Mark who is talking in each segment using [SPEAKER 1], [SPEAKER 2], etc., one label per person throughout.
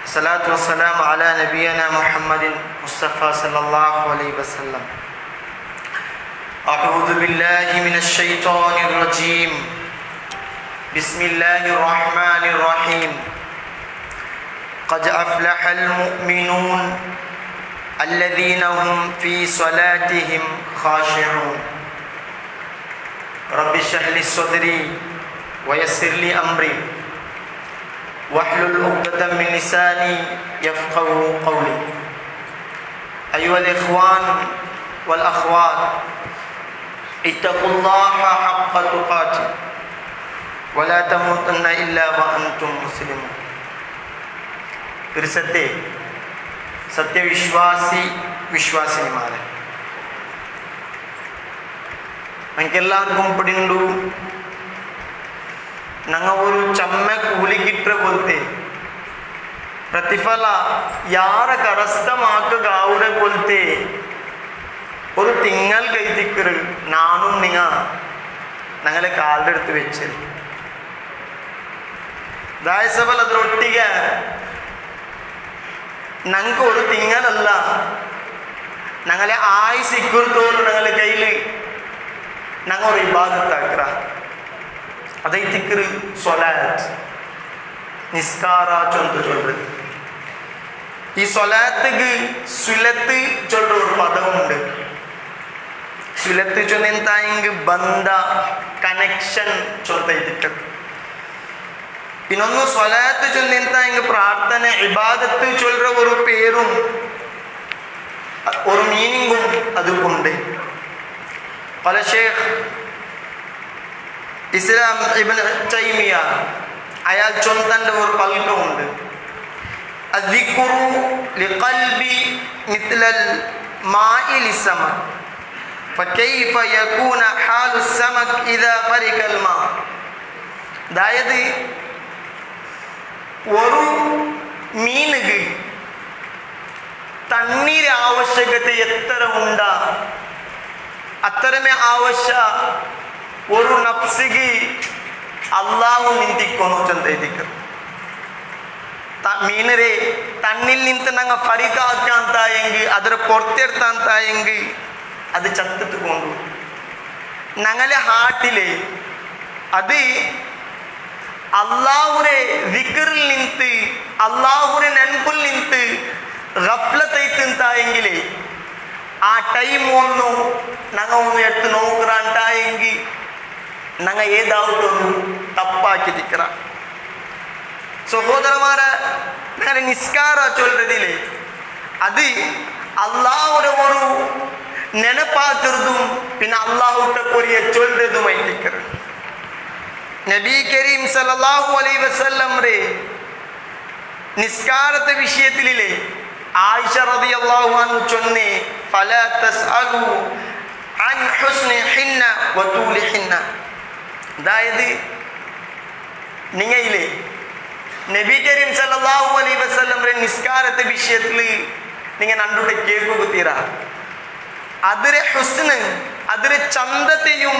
[SPEAKER 1] الصلاة والسلام على نبينا محمد مصطفى صلى الله عليه وسلم. أعوذ بالله من الشيطان الرجيم. بسم الله الرحمن الرحيم. قد أفلح المؤمنون الذين هم في صلاتهم خاشعون. رب اشرح لي صدري ويسر لي أمري واحلل عقدة من لساني يفقهوا قولي. أيها الإخوان والأخوات، اتقوا الله حق تقاته ولا تموتن إلا وأنتم مسلمون. തിരുസത്തെ സത്യവിശ്വാസി വിശ്വാസിനിമാരെ, നമുക്കെല്ലാവർക്കും പിടിണ്ടു ನಂಗೆ ಅವರು ಚಮ್ಮೆ ಕೂಲಿಗಿಟ್ರೆ ಬೋಲ್ತೆ ಪ್ರತಿಫಲ ಯಾರ കരസ്ഥമാക്കുക പോലത്തെ ഒരു തിങ്ങൽ കൈത്തിക്കറ് നാനും ഞങ്ങളെ കാലിൻ്റെ അടുത്ത് വെച്ചത് ദായസബൽ അതിനൊട്ടിಗೆ ഞങ്ങൾക്ക് ഒരു തിങ്ങലല്ല, ഞങ്ങളെ ആയുസിക്കുറത്തോളം ഞങ്ങളെ കയ്യിൽ ഞങ്ങൾ ഒരു ഇബാദത്താക്കുക. அதை திக்ரு சொலாத் நிஸ்காரா சொல்றது. ഈ സ്വലാത്തുക്ക് സുലത്ത് ചൊല്ല ഒരു പദമുണ്ട്. സുലത്ത് ചൊന്നെന്തായെങ്കിൽ ബന്ധ കണക്ഷൻ ചൊല്ലത്തിട്ട്. പിന്നൊന്ന് സ്വലാത്ത് ചൊന്നെന്തായെങ്കിൽ പ്രാർത്ഥന ഇബാദത്ത് ചൊല്ലുற ഒരു പേരും ഒരു മീനിങ്ങും അതുകൊണ്ട്. പല ഷേഖ് ഇസ്ലാം ഇബ്നു തൈമിയ അയാൾ ചൊന്തൻ്റെ ഒരു പൽക്കമുണ്ട്. അദ്ദിക്റു ലിഖൽബി മിത്ലൽ മാഇ ലിസ്സമക് ഫകൈഫ യകൂന ഹാലു സമക് ഇദാ ഫരികൽ മാ. അതായത് ഒരു മീനുക്ക് തണ്ണീര് ആവശ്യകത എത്ര ഉണ്ടാ അത്രമേ ആവശ്യ ഒരു നഫ്സിಗೆ അള്ളാഹു ನಿಂತಿಕ್ಕೋನು ಚಂದ ಇದಕ್ಕೆ ಮೀನರೇ ತಣ್ಣಿಲ್ ನಿಂತು ನಂಗೆ ಫರಿಕಾಕ ಅಂತ ಹೆಂಗೆ ಅದರ പൊറത്തെടുത്ത ಅಂತ ಹೆಂಗೆ അത് ചത്തിട്ടുകൊണ്ടു ഞങ്ങളെ ഹാർട്ടിലെ അത് അള്ളാഹുരെ വിക്റിൽ നിಂತು അള്ളാഹുരെ ನೆನಪಲ್ಲಿ ನಿಂತು ಗಫ್ಲತ್ ಐತೆ ಅಂತ ಹೆಂಗಿಲೆ ಆ ಟೈಮ್ ಒಂದು ನಂಗೆ ಒಂದು ಎತ್ತು ನೋಕ್ರ ಅಂತ ಹೆಂಗೆ ഞങ്ങൾ ഏതാവട്ടൊരു തപ്പാക്കി നിൽക്കറ. സഹോദരന്മാരെ, ഞങ്ങളുടെ നിസ്കാര ചൊല്ലതില്ലേ അത് അള്ളാഹുടെ ഒരു നെനപ്പാക്കുന്നതും പിന്നെ അള്ളാഹുടെ കൊറിയ ചൊല്ലതുമായി നിൽക്കറ. നബി കരീം സല്ലല്ലാഹു അലൈഹി വസല്ലം നിസ്കാരത്തെ വിഷയത്തിലെ ആയിഷ റളിയല്ലാഹു അൻഹ ചൊന്നേ ഫലാ തസ്അലു അൻ ഹുസ്നി ഹിന്ന വതൂലി ഹിന്ന. അതായത് നിങ്ങളിലെ നബി കരീം സല്ലല്ലാഹു അലൈഹി വസല്ലം നിസ്കാരത്തെ വിഷയത്തിൽ നിങ്ങൾ നണ്ടുടെ കേൾക്കുക തീരാ അതിരെ ഹുസ്ന് അതിരെ ചന്തത്തെയും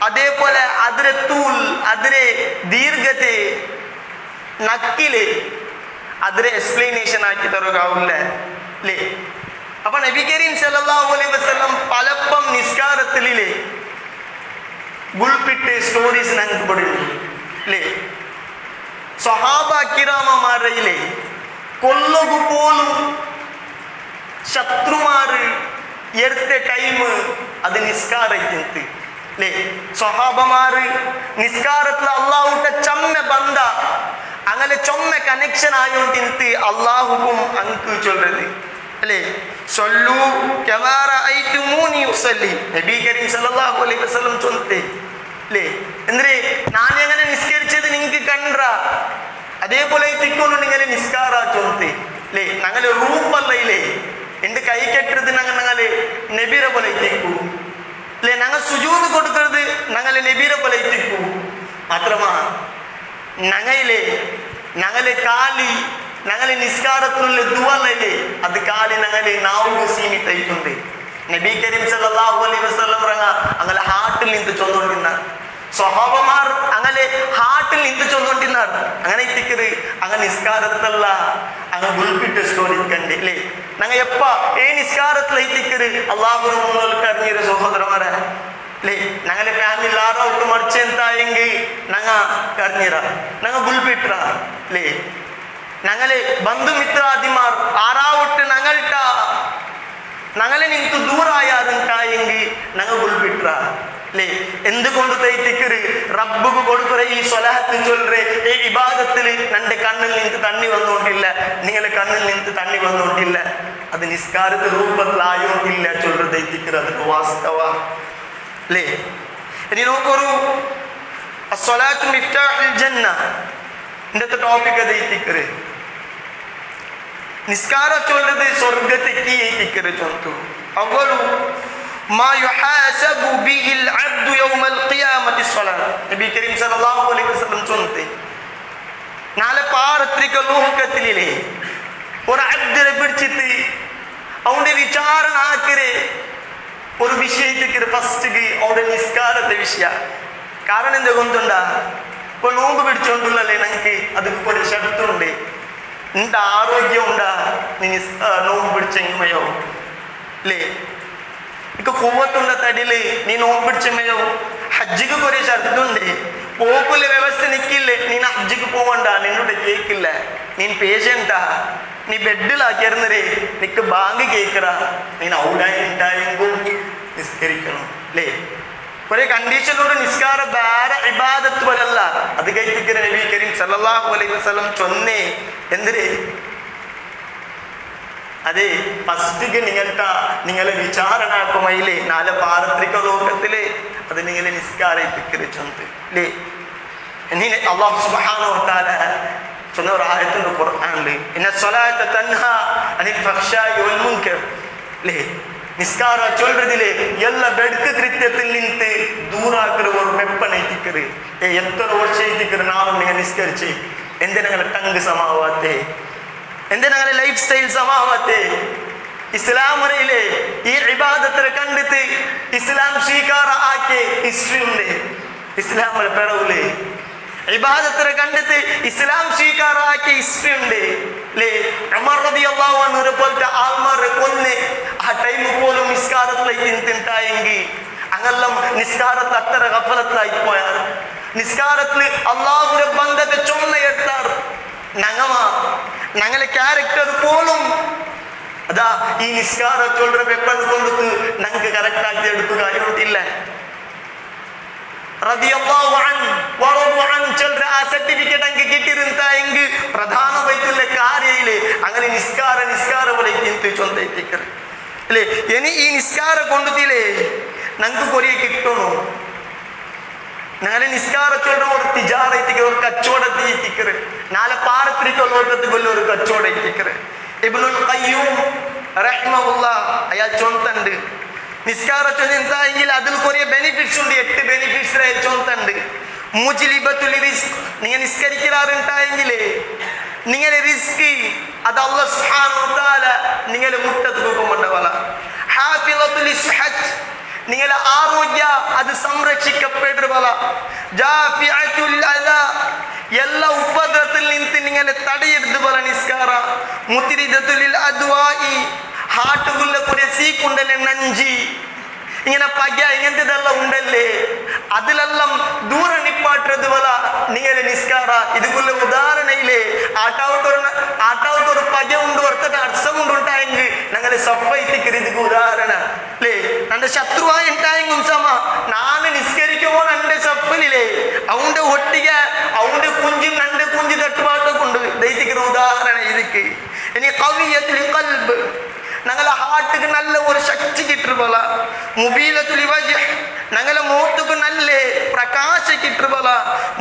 [SPEAKER 1] അതേപോലെ അതിരെ തൂൽ അതിരെ ദീർഘത്തെ നക്കിലെ അതിരെ എക്സ്പ്ലനേഷൻ ആക്കി തരുകയില്ല അല്ലേ. അപ്പൊ നബി കരീം സല്ലല്ലാഹു അലൈഹി വസല്ലം പലപ്പം നിസ്കാരത്തിലെ ഗുൾപിട്ട് സ്റ്റോറീസ് ഞങ്ങൾക്ക് പഠിക്കും അല്ലേ. സ്വഹാബ കിറാമമാരയിലെ കൊല്ലകു പോലും ശത്രുമാര് എടുത്ത ടൈം അത് നിസ്കാരത്തിന്ത് അല്ലേ. സ്വഹാബമാര് നിസ്കാരത്തിൽ അള്ളാഹുടെ ചമ്മ ബന്ധ അങ്ങനെ ചൊമ്മ കണക്ഷൻ ആയോണ്ടിന്ത് അള്ളാഹുക്കും അങ്ക് ചൊല്ലത് അല്ലേ. സല്ലു കമാ റഅയ്തുമൂനി ഉസല്ലി. നബി കരീം സല്ലല്ലാഹു അലൈഹി വസല്ലം ചൊല്ലുത്തെ അല്ലേ. എന്തിനെ ഞാൻ എങ്ങനെ നിസ്കരിച്ചത് നിങ്ങൾക്ക് കണ്ട അതേപോലെ തിക്കൊണ്ട് നിങ്ങൾ നിസ്കാര ചൊല്ലുത്തെ അല്ലേ. ഞങ്ങളെ റൂപ്പല്ല ഇല്ലേ എൻ്റെ കൈ കെട്ടത് ഞങ്ങളെ നബിര പോലെ തിക്കൂ അല്ലേ. ഞങ്ങൾ സുജൂദ് കൊടുക്കരുത് ഞങ്ങളെ നബിര പോലെ തിക്കൂ. മാത്രമാ ഞങ്ങളെ കാലി ഞങ്ങളെ നിസ്കാരത്തിലുള്ള ദുആലല്ലേ അത് കാലി ഞങ്ങളെ നാവുക സീമിതയിട്ടുണ്ട്. നബി കരീം സല്ലല്ലാഹു അലൈഹി വസല്ലം അങ്ങനെ ഹാർട്ടിൽ നിന്ന് ചൊല്ലുകൊണ്ടിരുന്ന സ്വഹാബമാർ അങ്ങനെ ഹാർട്ട് നാട്ടിൽ നിന്ന് ചൊന്നോണ്ടിന്നാർ അങ്ങനെ ഇത്തിക്കറ് അങ്ങനെ നിസ്കാരത്തല്ല അങ്ങ് ഗുൽപ്പിട്ട് സ്റ്റോറിക്കണ്ട് അല്ലേ ഞങ്ങ എപ്പ നിസ്കാരത്തിൽ ഇത്തിക്കറ് അള്ളാഹു അറിഞ്ഞൊരു സഹോദരന്മാരെ അല്ലേ ഞങ്ങളെ ഫാമിലി ആറോട്ട് മറിച്ചെന്തായെങ്കിൽ ഞങ്ങ അറിഞ്ഞിറ ഞങ്ങ ഗുൽപ്പിട്ട അല്ലേ ഞങ്ങളെ ബന്ധുമിത്രാദിമാർ ആറാവട്ട് ഞങ്ങളെ നിനക്ക് ദൂരായാറുണ്ടായെങ്കിൽ ഞങ്ങൾ ഗുൽപ്പിട്ട അല്ലേ എന്തുകൊണ്ട് തൈത്തിക്കറ് റബ്ബുക്ക് കൊടുക്കുற ഈ സ്വലാത്ത് ചൊല്ലേ ഈ ഇബാദത്തിൽ നന്റെ കണ്ണിൽ നിന്ന് തണ്ണി വന്നോണ്ടില്ല നിങ്ങളെ കണ്ണിൽ നിന്ന് തണ്ണി വന്നോണ്ടില്ല അത് നിസ്കാരത്തെ രൂപത്തിലായോണ്ടില്ല ചൊല്ലു തൈത്തിക്കറ് അതൊക്കെ വാസ്തവ അല്ലേ ഇനി നോക്കൊരു അസ്സലാത്തു മിഫ്താഹുൽ ജന്ന ഇന്നത്തെ ടോപ്പിക് തൈത്തിക്കറ് നിസ്കാര ചൊല്ലത് സ്വർഗത്തേക്ക് ഏറ്റിക്കറ് ചൊല്ലു അവലു ما يحاسب به العبد يوم القيامة الصلاة നബി കരീം സല്ലല്ലാഹു അലൈഹി വസല്ലം ചൊന്നത്തെ നാളെ പാരത്രിക ലോകത്തിലെ ഒരു അബ്ദിനെ പിടിച്ചിട്ട് അവന്റെ വിചാരണ ആക്കരെ ഒരു വിഷയത്തേക്ക് ഫസ്റ്റ് അവന്റെ നിസ്കാരത്തെ വിഷയ കാരണം എന്താ കൊണ്ടുണ്ടാ ഇപ്പൊ നോമ്പ് പിടിച്ചോണ്ടുള്ളല്ലേ ഞങ്ങൾക്ക് അതിപ്പോ ഒരു ഷർത്തുണ്ട് നിന്റെ ആരോഗ്യം ഉണ്ടാ നീ നോമ്പ് പിടിച്ചെങ്ങമയോ അല്ലേ ഇക്ക് കൂവത്തുള്ള തടിയില് നീ നോമ്പ് പിടിച്ചമയോ ഹജ്ജിക്ക് കുറെ ഷർത്തുണ്ട് പോക്കുള്ള വ്യവസ്ഥ നിക്കില്ലേ നീ ഹജ്ജിക്ക് പോവണ്ട നിന്നോട് കേക്കില്ല നീ പേഷ്യന്റാ നീ ബെഡിലാക്കിയിരുന്നേ നിക്ക് ബാങ്ക് കേക്കറ നീ ഔടായിട്ടുണ്ടായെങ്കിൽ നിസ്കരിക്കണം അല്ലേ കുറെ കണ്ടീഷനോട് നിസ്കാര വേറെ ഇബാദത്ത് പോലല്ല അത് കഴിപ്പിക്കുന്ന നബി കരീം സല്ലല്ലാഹു അലൈഹി വസല്ലം ചൊന്നേ എന്തിന് അതെ ഫസ്റ്റ് നിങ്ങളെ വിചാരണാക്കുമയില്ലേ നാല് പാരത്രിക ലോകത്തില് അത് നിങ്ങളെ നിസ്കാരിപ്പിക്കരുത് അല്ലേ ഇനി അല്ലാഹു സുബ്ഹാനഹു വ തആല ചൊന്ന ഒരു ആയത്തുണ്ട് ഖുർആനിൽ ഇന്ന സ്വലാത്ത തൻഹാ അനിൽ ഫഹ്ശാഇ വൽ മുൻകർ അല്ലേ നിസ്കാര ചൊല്ലതിലെ എല്ലാ ബെഡ്ക്ക് കൃത്യത്തിൽ നിന്ന് ദൂരാക്കറ് ഒരു മെപ്പണൈത്തിക്കറ് എത്ര വർഷം എത്തിക്കറ് നാളും നിങ്ങൾ നിസ്കരിച്ച് എന്തിനാ നിങ്ങളെ ടങ്ക് സമാവാത്തേ എന്റെ ഞങ്ങളെ ലൈഫ് സ്റ്റൈൽ സമാവത്തെ ഇസ്ലാം മുറയിലെ ഈ ഇബാദത്തിനെ കണ്ടിട്ട് ഇസ്ലാം സ്വീകാര ആക്കിയ ഹിസ്റ്ററി ഉണ്ട് ഇസ്ലാം പെടവൂലേ ഇബാദത്തിനെ കണ്ടിട്ട് ഇസ്ലാം സ്വീകാര ആക്കിയ ഹിസ്റ്ററി ഉണ്ട് അല്ലേ ഉമർ റളിയല്ലാഹു അൻഹു പോലത്തെ ആൾമാരെ കൊന്ന് ആ ടൈം പോലും നിസ്കാരത്തിലേക്ക് തിണ്ടായെങ്കിൽ അങ്ങെല്ലാം നിസ്കാരത്തിൽ അത്ര ഗഫലത്തിലായി പോയാർ നിസ്കാരത്തിൽ അള്ളാഹുവിന്റെ ബന്ധത്തെ ചുമന്നെടുത്താർ ഞങ്ങളെ ക്യാരക്ടർ പോലും അതാ ഈ നിസ്കാരത്തോടെ വെപ്പൺ കൊണ്ടിട്ട് ഞങ്ങൾക്ക് കറക്റ്റ് ആക്കി എടുക്കുക കാര്യമില്ല ആ സർട്ടിഫിക്കറ്റ് അങ്ങ് കിട്ടിയിരുന്നെങ്കിൽ പ്രധാനമായിട്ടുള്ള കാര്യയില് അങ്ങനെ നിസ്കാര പോലെ ചൊന്തേക്കറ് അല്ലേ ഇനി ഈ നിസ്കാര കൊണ്ടിട്ടില്ലേ ഞങ്ങൾക്ക് കൊറിയ കിട്ടണോ ഞങ്ങളെ നിസ്കാരത്തോടെ ഒരു തിജാറത്തിക്ക് ഒരു കച്ചവടത്തിക്കറ് നാളെ പാരത്രിക ലോകത്തുള്ള ഒരു കച്ചവടത്തിക്കറ് ഇബ്നുൽ ഖയ്യൂം റഹ്മഹുല്ലാഹ് അയാൾ ചൊന്തണ്ട് നിസ്കാരത്തിൽ എന്തായെങ്കിൽ അതിൽ കുറെ ബെനിഫിറ്റ്സ് ഉണ്ട് 8 ബെനിഫിറ്റ്സ് ചൊന്തണ്ട് മുജ്ലിബത്തുൽ റിസ്ക് നിങ്ങൾ നിസ്കരിക്കാറുണ്ടായെങ്കിലേ നിങ്ങളെ റിസ്ക് അത് അല്ലാഹു സുബ്ഹാനഹു വ തആല നിങ്ങളെ മുട്ടത്ത് കൊണ്ടുവന്നവള ഹാഫിളത്തുൽ ഇസ്ഹത്ത് നിങ്ങളെ ആരോഗ്യ അത് സംരക്ഷിക്കപ്പെടുവല എല്ലാ ഉപദ്രവത്തിൽ നിന്ന് നിങ്ങളെ തടയെടുത്ത് പോലെ നിസ്കാര മുത്തിരിദത്തുലിൽ അദ്വാഇ ഹാർട്ടുകുള്ള കുറെ സീക്കുണ്ടല്ലേ നഞ്ചി ഇങ്ങനെ പക ഇങ്ങനത്തെതെല്ലാം ഉണ്ടല്ലേ അതിലെല്ലാം ദൂര നിപ്പാട്ടത് പോലെ നിങ്ങളെ നിസ്കാര ഇതുകുള്ള ഉദാഹരണയില്ലേ ആട്ടാവട്ടൊരു പക ഉണ്ട് ഓർത്തിട്ട് അർസമുണ്ടായെങ്കിൽ ഞങ്ങളെ സഫൈത്തിക്കര് ഇതിക്ക് ഉദാഹരണ അല്ലേ നന്റെ ശത്രുവായി ഉണ്ടായെങ്കിൽ സമ നാന് നിസ്കരിക്കുമോ നന്റെ സഫലില്ലേ അവന്റെ ഒട്ടിക അവന്റെ കുഞ്ചും നന്റെ കുഞ്ചു തട്ടുപാട്ടൊക്കെ ഉണ്ട് ദൈത്തിക്കുന്ന ഉദാഹരണ ഇതിക്ക് ഇനി കവിയത്തിൽ കൽബ് ഞങ്ങളെ ഹാർട്ടിക്ക് നല്ല ഒരു ശക്തി കിട്ടുപോല മുബീലത്തുൽ വജ്ഹ് ഞങ്ങളെ മുഖത്തുക്ക് നല്ല പ്രകാശ കിട്ടുപോല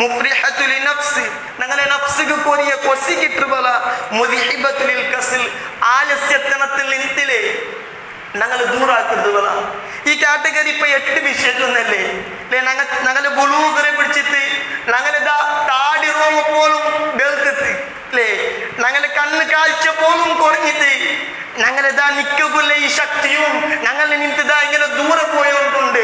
[SPEAKER 1] മുഫ്രിഹത്തുൽ നഫ്സ് ഞങ്ങളെ നഫ്സിക്ക് കൊറിയ കൊസി കിട്ടുപോല മുദിഹിബത്തുൽ കസ്ൽ ആലസ്യത്തനത്തിൽ നിന്നിലെ ഞങ്ങൾ ദൂരാക്കുന്നതുപോല ഈ കാറ്റഗറി ഇപ്പൊ 8 വിഷയത്തൊന്നല്ലേ അല്ലെ ഞങ്ങളെ ബുളൂഗറെ പിടിച്ചിട്ട് ഞങ്ങളെ താടി റോമ പോലും വെളുത്തിട്ട് അല്ലേ ഞങ്ങളെ കണ്ണ് കാഴ്ച പോലും കുറഞ്ഞിട്ട് ഞങ്ങളിതാ നിൽക്കുള്ള ഈ ശക്തിയും ഞങ്ങൾ നിന്നിതാ ഇങ്ങനെ ദൂരെ പോയോണ്ടുണ്ട്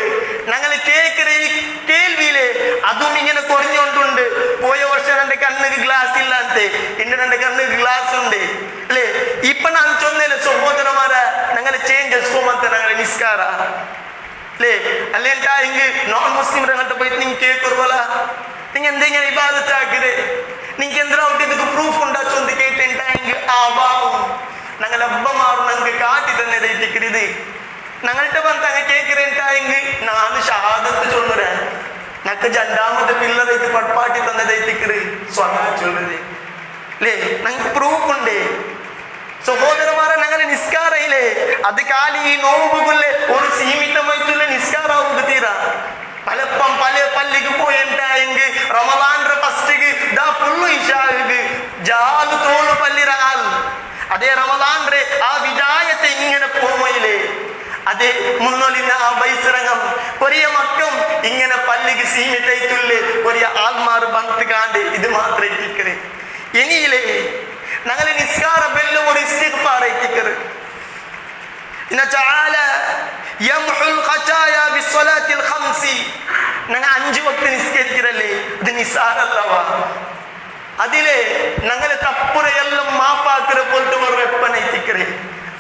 [SPEAKER 1] ഞങ്ങൾ കേൾക്കുന്ന ഈ കേൾവിയിലെ അതും ഇങ്ങനെ കുറഞ്ഞുകൊണ്ടുണ്ട്. പോയ വർഷം എന്റെ കണ്ണിന് ഗ്ലാസ് ഇല്ലാത്തെ, ഇന്ന് എന്റെ കണ്ണിന് ഗ്ലാസ് ഉണ്ട് അല്ലേ. ഇപ്പൊ ഞാൻ ചൊന്നേലെ സഹോദരന്മാരെ, ഞങ്ങളെ ചേഞ്ചസ് കോമത്തെ ഞങ്ങളെ നിസ്കാര അല്ലേ. അല്ലേട്ടാ എങ്കിൽ നോൺ മുസ്ലിം രംഗത്ത് പോയിട്ട് നിങ്ങൾ കേൾക്കുറവല, നിങ്ങൾ എന്തെങ്കിലും ഇബാദത്താക്കിയത് നിങ്ങൾക്ക് എന്തിനാവട്ടെ ഇതൊക്കെ പ്രൂഫ് ഉണ്ടാ ചൊന്ത് കേട്ടാ എങ്കിൽ ആവാവും ഞങ്ങളെ അബ്ബമാറും ഞങ്ങൾക്ക് കാട്ടി തന്നെ ദൈറ്റിക്കരുത്. ഞങ്ങളുടെ ബന്ധം അങ്ങ് കേൾக்கிறേട്ടായെങ്കിൽ നാല് ഷഹാദത്ത് ചൊന്നുര ഞങ്ങൾക്ക് രണ്ടാമത്തെ പിള്ളേർക്ക് പട്പാട്ടി തന്നെ ദൈറ്റിക്കറ് സ്വലാ ചൊല്ലത് അല്ലേ. ഞങ്ങൾക്ക് പ്രൂഫ് ഉണ്ട് സഹോദരന്മാരെ. ഞങ്ങളെ നിസ്കാരയില്ലേ അത് കാലി ഈ നോമ്പുകൊല്ലേ ഒരു സീമിതമായിട്ടുള്ള നിസ്കാരാവുക തീരാ. പലപ്പം പല പള്ളിക്ക് പോയിട്ടായെങ്കിൽ റമദാന്റെ ഫസ്റ്റിക്ക് ദാ ഫുള്ള് ഇശാക്ക് ജാല് തോള് പള്ളിരാൽ അതേ റമദാന്റെ ആ വിജായത്തെ ഇങ്ങനെ പോമയില്ലേ അതെ മുന്നോലിന്ന ആ ബൈസിറങ്ങം കൊറിയ മക്കം ഇങ്ങനെ പള്ളിക്ക് സീമിതായിട്ടുള്ള കൊറിയ ആൾമാർ ബന്ധ് കാണ്ട് ഇത് മാത്രം എത്തിക്കറ്. ഇനിയില്ലേ ഞങ്ങളെ നിസ്കാര ബെല്ലും ഒരു ഇസ്തിഗ്ഫാർ എത്തിക്കറ്. ഞങ്ങൾ 5 വക്ത് നിസ്കരിക്കരല്ലേ, ഇത് നിസ്സാരല്ലവാ. അതിലെ ഞങ്ങളെ തപ്പുറയെല്ലാം മാപ്പാക്കിற പോലത്തെ ഒരു വെപ്പന എത്തിക്കറേ.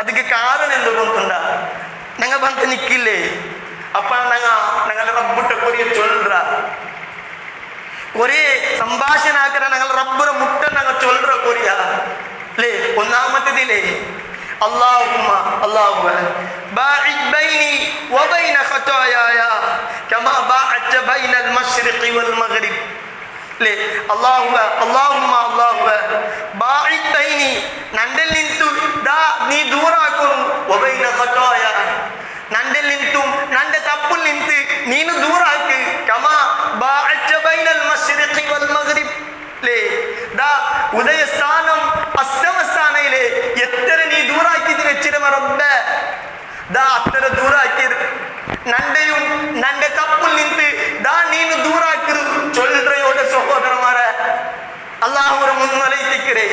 [SPEAKER 1] ಅದಕ್ಕೆ ಕಾರಣ ಎಂದು ಗೊತ್ತುಂಡ ഞങ്ങൾ ಬಂತ ನಿಕ್ಕಿಲ್ಲೇ ಅಪ್ಪ ഞങ്ങളുടെ റബ്ബുട്ട കൊറിയ ചൊല്ലുറ ഒരേ സംഭാഷണ ആക്കറ ഞങ്ങൾ റബ്ബുറ മുട്ട ഞങ്ങൾ ചൊല്ലുറ കൊറിയ അല്ലേ. ഒന്നാമത്തേതില്ലേ اللهم باعد بيني وبين خطاياي كما باعدت بين المشرق والمغرب ليه اللهم باعد بيني نندل ننتو دا ني دورا وبين خطاياي നണ്ടിൽ നിന്നും നന്റെ തപ്പിൽ നിന്ന് നീನು ദൂരാക്ക് കമാ ബാഅത ബൈനൽ മശ്രിഖി വൽ മഗ്രിബ് ലേ ദാ ഉദയസ്ഥാനം അസ്തമസ്ഥാനയിലെ എത്ര നീ ദൂരാക്കിയത് വെച്ചിരുന്ന റബ്ബേ ദാ അത്ര ദൂരാക്കി നന്റെയും നന്റെ തപ്പിൽ നിന്ന് ദാ നീನು ദൂരാക്കി ചൊല്ലറയോടെ സഹോദരന്മാരെ അല്ലാഹുവിനെ മുൻനിർത്തിക്കരേ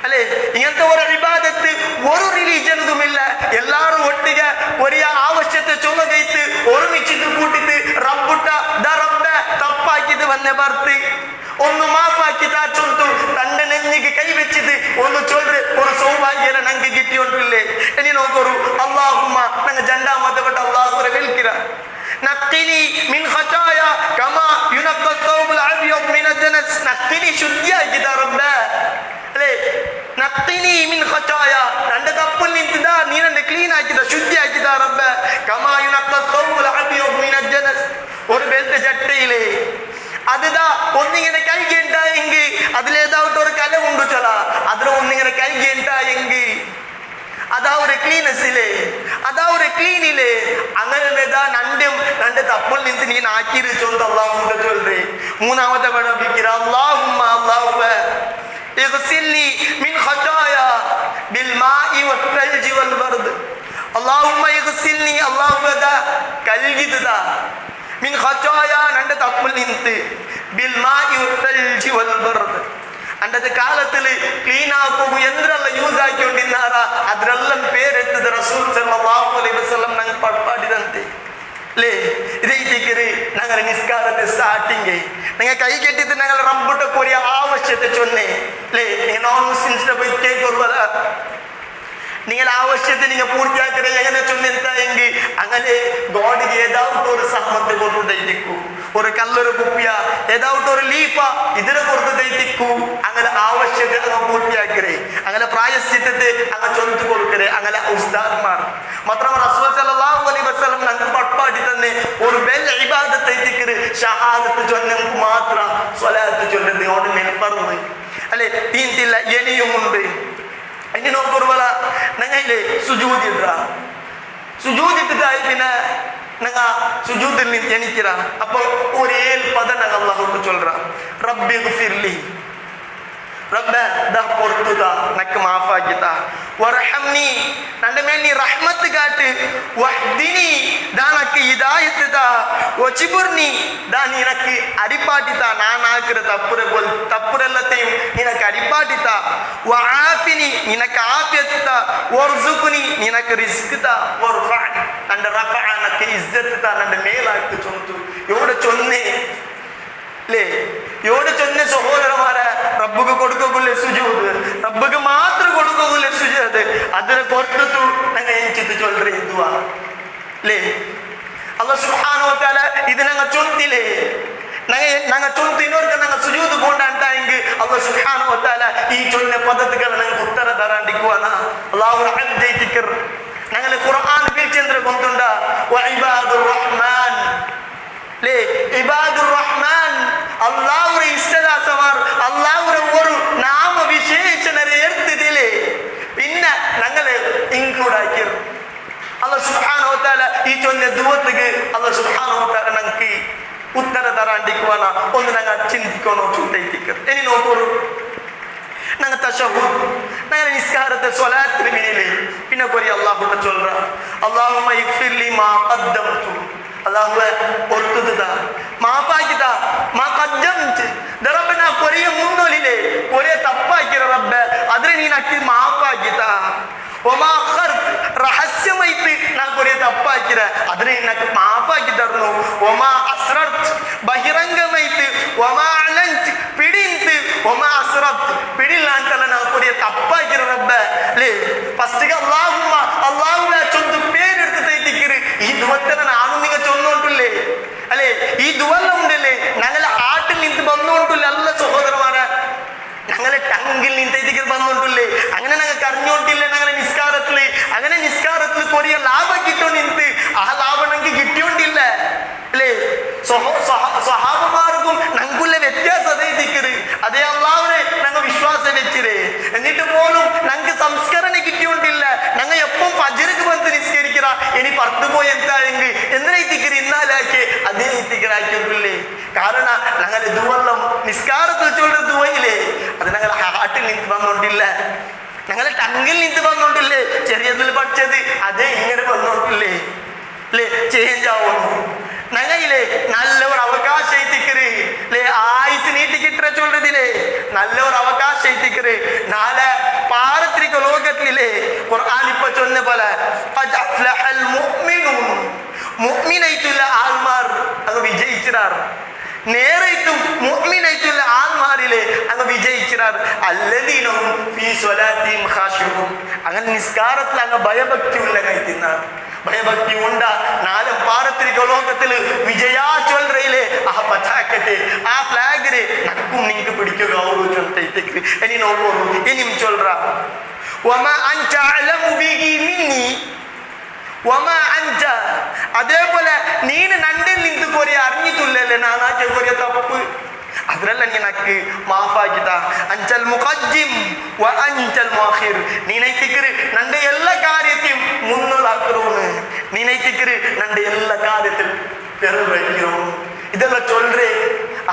[SPEAKER 1] അല്ലേ. ഇങ്ങനത്തെ ഒരു ഇബാദത്ത് ഒരു റിലീജിയനുമില്ല. എല്ലാവരും ഒട്ടിಗೆ ഒരേ ആവശ്യത്തെ ചൊല്ലുകയിട്ട് ഒരുമിച്ചിട്ട് കൂട്ടിട്ട് റബ്ബുട്ട ദാ റബ്ബേ തപ്പാക്കിയത് വന്നെ ഭർത്തി ഒന്ന് മാഫാക്കിട്ട് ആ ചൊല്ലും തന്റെ നെഞ്ഞിക്ക് കൈവച്ചിട്ട് ഒന്ന് ചൊല്ല് ഒരു സൗഭാഗ്യം ഞങ്ങൾക്ക് കിട്ടിയോണ്ടില്ലേ. ഇനി നോക്കൊരു അല്ലാഹുമ്മ ഞങ്ങൾ രണ്ടാമത്തെ അല്ലാഹുവിനെ വിളിക്കുക നഖ്തിനി മിൻ ഖതായ കമാ യുനഖ്ഖ ത്ഥൗബുൽ അബ്യദ് മിൻ അദ്നസ്. നഖ്തിനി ശുദ്ധിയാക്കി താ റബ്ബേ അല്ലേ. നഖ്തിനി മിൻ ഖതായ തന്റെ തപ്പിൽ നിന്ന് നീ എന്നെ ക്ലീൻ ആക്കിതാ ശുദ്ധിയാക്കിതാ റബ്ബേ കമാ യുനഖ്ഖ ത്ഥൗബുൽ അബ്യദ് മിൻ അദ്നസ്. ഒരു ബെൽറ്റ് ചട്ടയിലെ അതിതാ ഒന്നിങ്ങനെ കഴുകിണ്ടായെങ്കിൽ അതിലേതാവട്ടെ ഒരു കല ഉണ്ട് ചല അതിൽ ഒന്നിങ്ങനെ കഴുകിണ്ടായെങ്കിൽ അതാ ഒരു ക്ലീനസിലെ അതാ ഒരു ക്ലീനിലെ അങ്ങനെ നന്റെ തപ്പിൽ നിന്ന് നീ ആക്കിയിരിച്ചോണ്ട് അള്ളാഹുന്റെ ചൊല്ലേ. മൂന്നാമത്തെ പഠിപ്പിക്കുക അല്ലാഹുമ്മ اغسلني من خطايا بالماء والثلج والبرد. اللهم اغسلني اللهم دا കൽകിതാ മിൻ ഖതായ നന്റെ തപ്പിൽ നിന്ന് بالماء والثلج والبرد. അണ്ടത്തെ കാലത്തിൽ ക്ലീൻ ആക്കുക എന്തിനല്ല യൂസ് ആക്കിക്കൊണ്ടിരുന്നാറാ അതിനെല്ലാം പേരെത്തത് റസൂൽ സല്ലല്ലാഹു അലൈഹി വസല്ലം ഞങ്ങൾ പഠിപ്പാടിದಂತೆ അല്ലേ. ഇതേറ്റിക്കര് ഞങ്ങളുടെ നിസ്കാരത്തെ സ്റ്റാർട്ടിങ് നിങ്ങൾ കൈ കെട്ടിട്ട് ഞങ്ങൾ റബ്ബുട്ട കൊറിയ ആവശ്യത്തെ ചൊന്നേ അല്ലേ. നിങ്ങൾ നോൺ മുസ്ലിംസിനെ പോയി കേൾക്കുള്ള നിങ്ങൾ ആവശ്യത്തെ നിങ്ങൾ പൂർത്തിയാക്കുക എങ്ങനെ ചൊന്നെങ്കിൽ അങ്ങനെ ഗോഡിಗೆ ഏതാവട്ടെ ഒരു സഹമത്തെ കൊടുത്തു ദൈറ്റിക്കൂ ഒരു കല്ലൊരു കുപ്പിയ ഏതാവട്ടെ ഒരു ലീഫ ഇതിനെ കൊടുത്തു ദൈറ്റിക്കൂ അങ്ങനെ ആവശ്യത്തെ അങ്ങ് പൂർത്തിയാക്കരേ അങ്ങനെ പ്രായശ്ചിത്തത്തെ അങ്ങ് ചൊന്തു കൊടുക്കരേ അങ്ങനെ ഉസ്താദ്മാർ മാത്രം റസൂൽ സല്ലല്ലാഹു അലൈഹി വസല്ലം ഞങ്ങൾക്ക് പട്പാടി തന്നെ ഒരു ബെൽ ഇബാദത്ത് എത്തിക്കര് ഷഹാദത്ത് ചൊന്നെങ്കിൽ മാത്രം സ്വലാത്ത് ചൊല്ലുന്നത് കൊണ്ട് നെൽപ്പറന്ന് അല്ലെ തീന്തില്ല ഇനിയുമുണ്ട്. ഇനി നോക്കുറവല ഞങ്ങളിലെ സുജൂദിട്ട സുജൂദിട്ടായി പിന്നെ ഞങ്ങൾ സുജൂദിൽ നിന്ന് എണിക്കിറ അപ്പോൾ ഒരു 7 പദം ഞങ്ങൾ അല്ലാഹുവോട് ചൊല്ലറ റബ്ബി ഗഫിർലി റബ്ബേ ദാ പൊറുത്തുതാ നക്ക് മാഫാക്കിതാ വർഹംനി നന്റെ മേൽ നീ റഹ്മത്ത് കാട്ട് വഹ്ദിനി ദാ നക്ക് ഹിദായത്ത് താ വജിബുർനി ദാ നിനക്ക് അരിപ്പാട്ടിതാ ഞാൻ ആക്കിற തപ്പുരെല്ലത്തെയും നിനക്ക് അരിപ്പാട്ടിതാ വആഫിനി നിനക്ക് ആഫിയത്ത് താ വർസുഖ്നി നിനക്ക് റിസ്ക് താ വർഫഅ നന്റെ റഫഅ നക്ക് ഇസ്സത്ത് താ നന്റെ മേലാക്കി ചൊന്തു ഇവിടെ ചൊന്നേ അല്ലേ? ഇവിടെ ചൊന്ന സഹോദരന്മാരെ റബ്ബുക്ക് കൊടുക്കുള്ളേ സുജൂദ്, റബ്ബുക്ക് മാത്രം കൊടുക്കുള്ളേ സുജൂദ്. അതിനെ പുറത്തു ഞങ്ങൾ എനിച്ചിട്ട് ചൊല്ലേ ദുആ അല്ലേ? അല്ലാഹു സുബ്ഹാനഹു വ തആല ഇത് ഞങ്ങൾ ചൊല്ലില്ലേ? ഞങ്ങൾ ചൊല്ലിനോർക്ക് ഞങ്ങൾ സുജൂദ് കൊണ്ടാണ്ടായെങ്കിൽ അല്ലാഹു സുബ്ഹാനഹു വ തആല ഈ ചൊല്ലിന പദത്തുകൾ ഞങ്ങൾക്ക് ഉത്തര തരാണ്ടിക്കുവാന അല്ലാഹു റഹ്മത്തിക്കർ. ഞങ്ങൾ ഖുർആൻ ബിൽചന്ദ്ര കൊണ്ടുണ്ട വഇബാദുർ റഹ്മാൻ അല്ലേ? ഇബാദുർ റഹ്മാൻ അല്ലാഹുവിന്റെ ഇഷ്ടദാസമാർ, അല്ലാഹുവിന്റെ ഒരു നാമവിശേഷണരെ എടുത്തിട്ടില്ലേ? പിന്നെ ഞങ്ങള് ഇൻക്ലൂഡ് ആക്കി അല്ലാഹു സുബ്ഹാനഹു വ തആല ഈ ചൊല്ലിന ദുആക്ക് അല്ലാഹു സുബ്ഹാനഹു വ തആല ഞങ്ങൾക്ക് ഉത്തര തരാണ്ടിക്കുവാന ഒന്ന് ഞങ്ങൾ ചിന്തിക്കണോ ചൂണ്ടയിത്തിക്കർ. ഇനി നോക്കൂ, ഞങ്ങൾ തശഹുദ് ഞങ്ങൾ നിസ്കാരത്തെ സ്വലാത്തിന് പിന്നിലെ പിന്നെ കൊറി അല്ലാഹുവിനെ ചൊല്ലുക അല്ലാഹുമ്മ ഇഗ്ഫിർ ലി മാ ഖദ്ദംതു, അല്ലാഹുവേ ഒത്തുതാ മാപ്പാക്കിതാ മാ ഖദ്ദംതു ദറബ് ഞാൻ കൊറിയ മുന്നോലിലെ കൊറിയ തപ്പാക്കിയ റബ്ബേ അതിനെ നീ നക്കി മാപ്പാക്കിതാ. ഒമാ അഖർത് രഹസ്യമായിട്ട് ഞാൻ കൊറിയ തപ്പാക്കിയ അതിനെ നിനക്ക് മാപ്പാക്കി തരുന്നു. ഒമാ അസ്റർത് ബഹിരംഗമായിട്ട്, ഒമാ അലൻത് പിടിന്ത്, ഒമാ അസ്റർത് പിടില്ലാന്തല്ല ഞാൻ കൊറിയ തപ്പാക്കിയ റബ്ബേ അല്ലേ? ഫസ്റ്റ് അല്ലാഹുമ്മ അല്ലാഹുവേ ചൊല്ല് പേരെടുത്ത് തൈത്തിക്കര്. ഈ ദുവത്തനെ നാനും നിങ്ങൾ ചൊന്നോണ്ടില്ലേ അല്ലേ? ഈ ദുവെല്ലാം ഉണ്ടല്ലേ ഞങ്ങളെ ഹാർട്ടിൽ നിന്ന് വന്നോണ്ടില്ലേ? അല്ല സഹോദരന്മാരെ, ഞങ്ങളെ ടങ്കിൽ നിന്ന് വന്നോണ്ടില്ലേ? അങ്ങനെ ഞങ്ങൾക്ക് അറിഞ്ഞോണ്ടില്ലേ? ഞങ്ങളെ നിസ്കാരത്തില് അങ്ങനെ നിസ്കാരത്തിൽ കൊറിയ ലാഭം കിട്ടോ നിന്ത് ആ ലാഭം ഞങ്ങൾക്ക് കിട്ടിയോണ്ടില്ല അല്ലേ? സ്വഹാബമാർക്കും ഞങ്ങൾക്കുള്ള വ്യത്യാസം അതേ തിക്കര്. അതേ അല്ലാഹുവിനെ ഞങ്ങൾ വിശ്വാസം വെച്ചിരേ, എന്നിട്ട് പോലും ഞങ്ങൾക്ക് സംസ്കരണ കിട്ടിയോണ്ടില്ല. ഞങ്ങൾ എപ്പം ഫജ്ർക്ക് വന്ന് നിസ്കരിക്കറ ഇനി പറത്തു പോയി എന്തായെങ്കിൽ എന്തിനാ തിക്കര് ഇന്നാലാക്കി അതേ തിക്കറാക്കിയിട്ടില്ലേ? കാരണം ഞങ്ങൾ ദുവെല്ലാം നിസ്കാരത്തിൽ ചൊല്ലുന്ന ദുവയില്ലേ അത് ഞങ്ങൾ ഹാർട്ടിൽ നിന്ന് വന്നോണ്ടില്ല, ഞങ്ങളെ ടങ്കിൽ നിന്ന് വന്നോണ്ടില്ലേ? ചെറിയതിൽ പഠിച്ചത് അതേ ഇങ്ങനെ വന്നോണ്ടില്ലേ അല്ലേ? ചേഞ്ച് ആവുന്നു. ഞങ്ങളില്ലേ നല്ല ഒരു അവകാശം എത്തിക്കര് അല്ലേ? ആയുസ് നീട്ടിക്കിട്ട ചൊല്ലുതില്ലേ നല്ല ഒരു അവകാശം എത്തിക്കര്. നാളെ പാരത്രിക ലോകത്തിലെ ഖുർആൻ ഇപ്പൊ ചൊന്ന പോലെ മുഅ്മിനായിട്ടുള്ള ആൾമാർ അങ്ങ് വിജയിച്ചിടാർ. നേരായിട്ടും മുഅ്മിനായിട്ടുള്ള ആൾമാരിലെ അങ്ങ് വിജയിച്ചിടാർ. അല്ലദീനും ഫീ സ്വലാത്തിഹിം ഖാശിഊൻ. അങ്ങനെ നിസ്കാരത്തിൽ അങ്ങ് ഭയഭക്തി ഉള്ള കഴിക്കുന്ന ഭയഭക്തി ഉണ്ട നാലും പാരത്രിക ലോകത്തിൽ വിജയാ ചൊല്ലയിലെ ആ പതാക്കത്തെ ആ ഫ്ലാഗിനെ നക്കും നിങ്ങൾക്ക് പിടിക്കുക ചൊല്ലിക്ക്. ഇനി നോക്കൂ, ഇനിയും ചൊല്ലറ വമാ അൻത അഅലമു ബിഹി മിന്നി വമാ അൻത. അതേപോലെ നീന് നണ്ടിൽ നിന്ന് കൊറിയ അറിഞ്ഞിട്ടില്ലല്ലേ നാനാക്കിയ കൊറിയ തപ്പ്, അതിനല്ല നിനക്ക് മാഫാക്കിതാ. അൻചൽ മുഖദ്ദിം വ അൻചൽ മുഅഖിർ. നീനൈത്തിക്കര് നന്റെ എല്ലാ കാര്യത്തെയും മുന്നോട്ടാക്കറോന്ന്, നീനൈത്തിക്കര് നന്റെ എല്ലാ കാര്യത്തിൽ പെറു വയ്ക്കണോ. ഇതെല്ലാം ചൊല്ലേ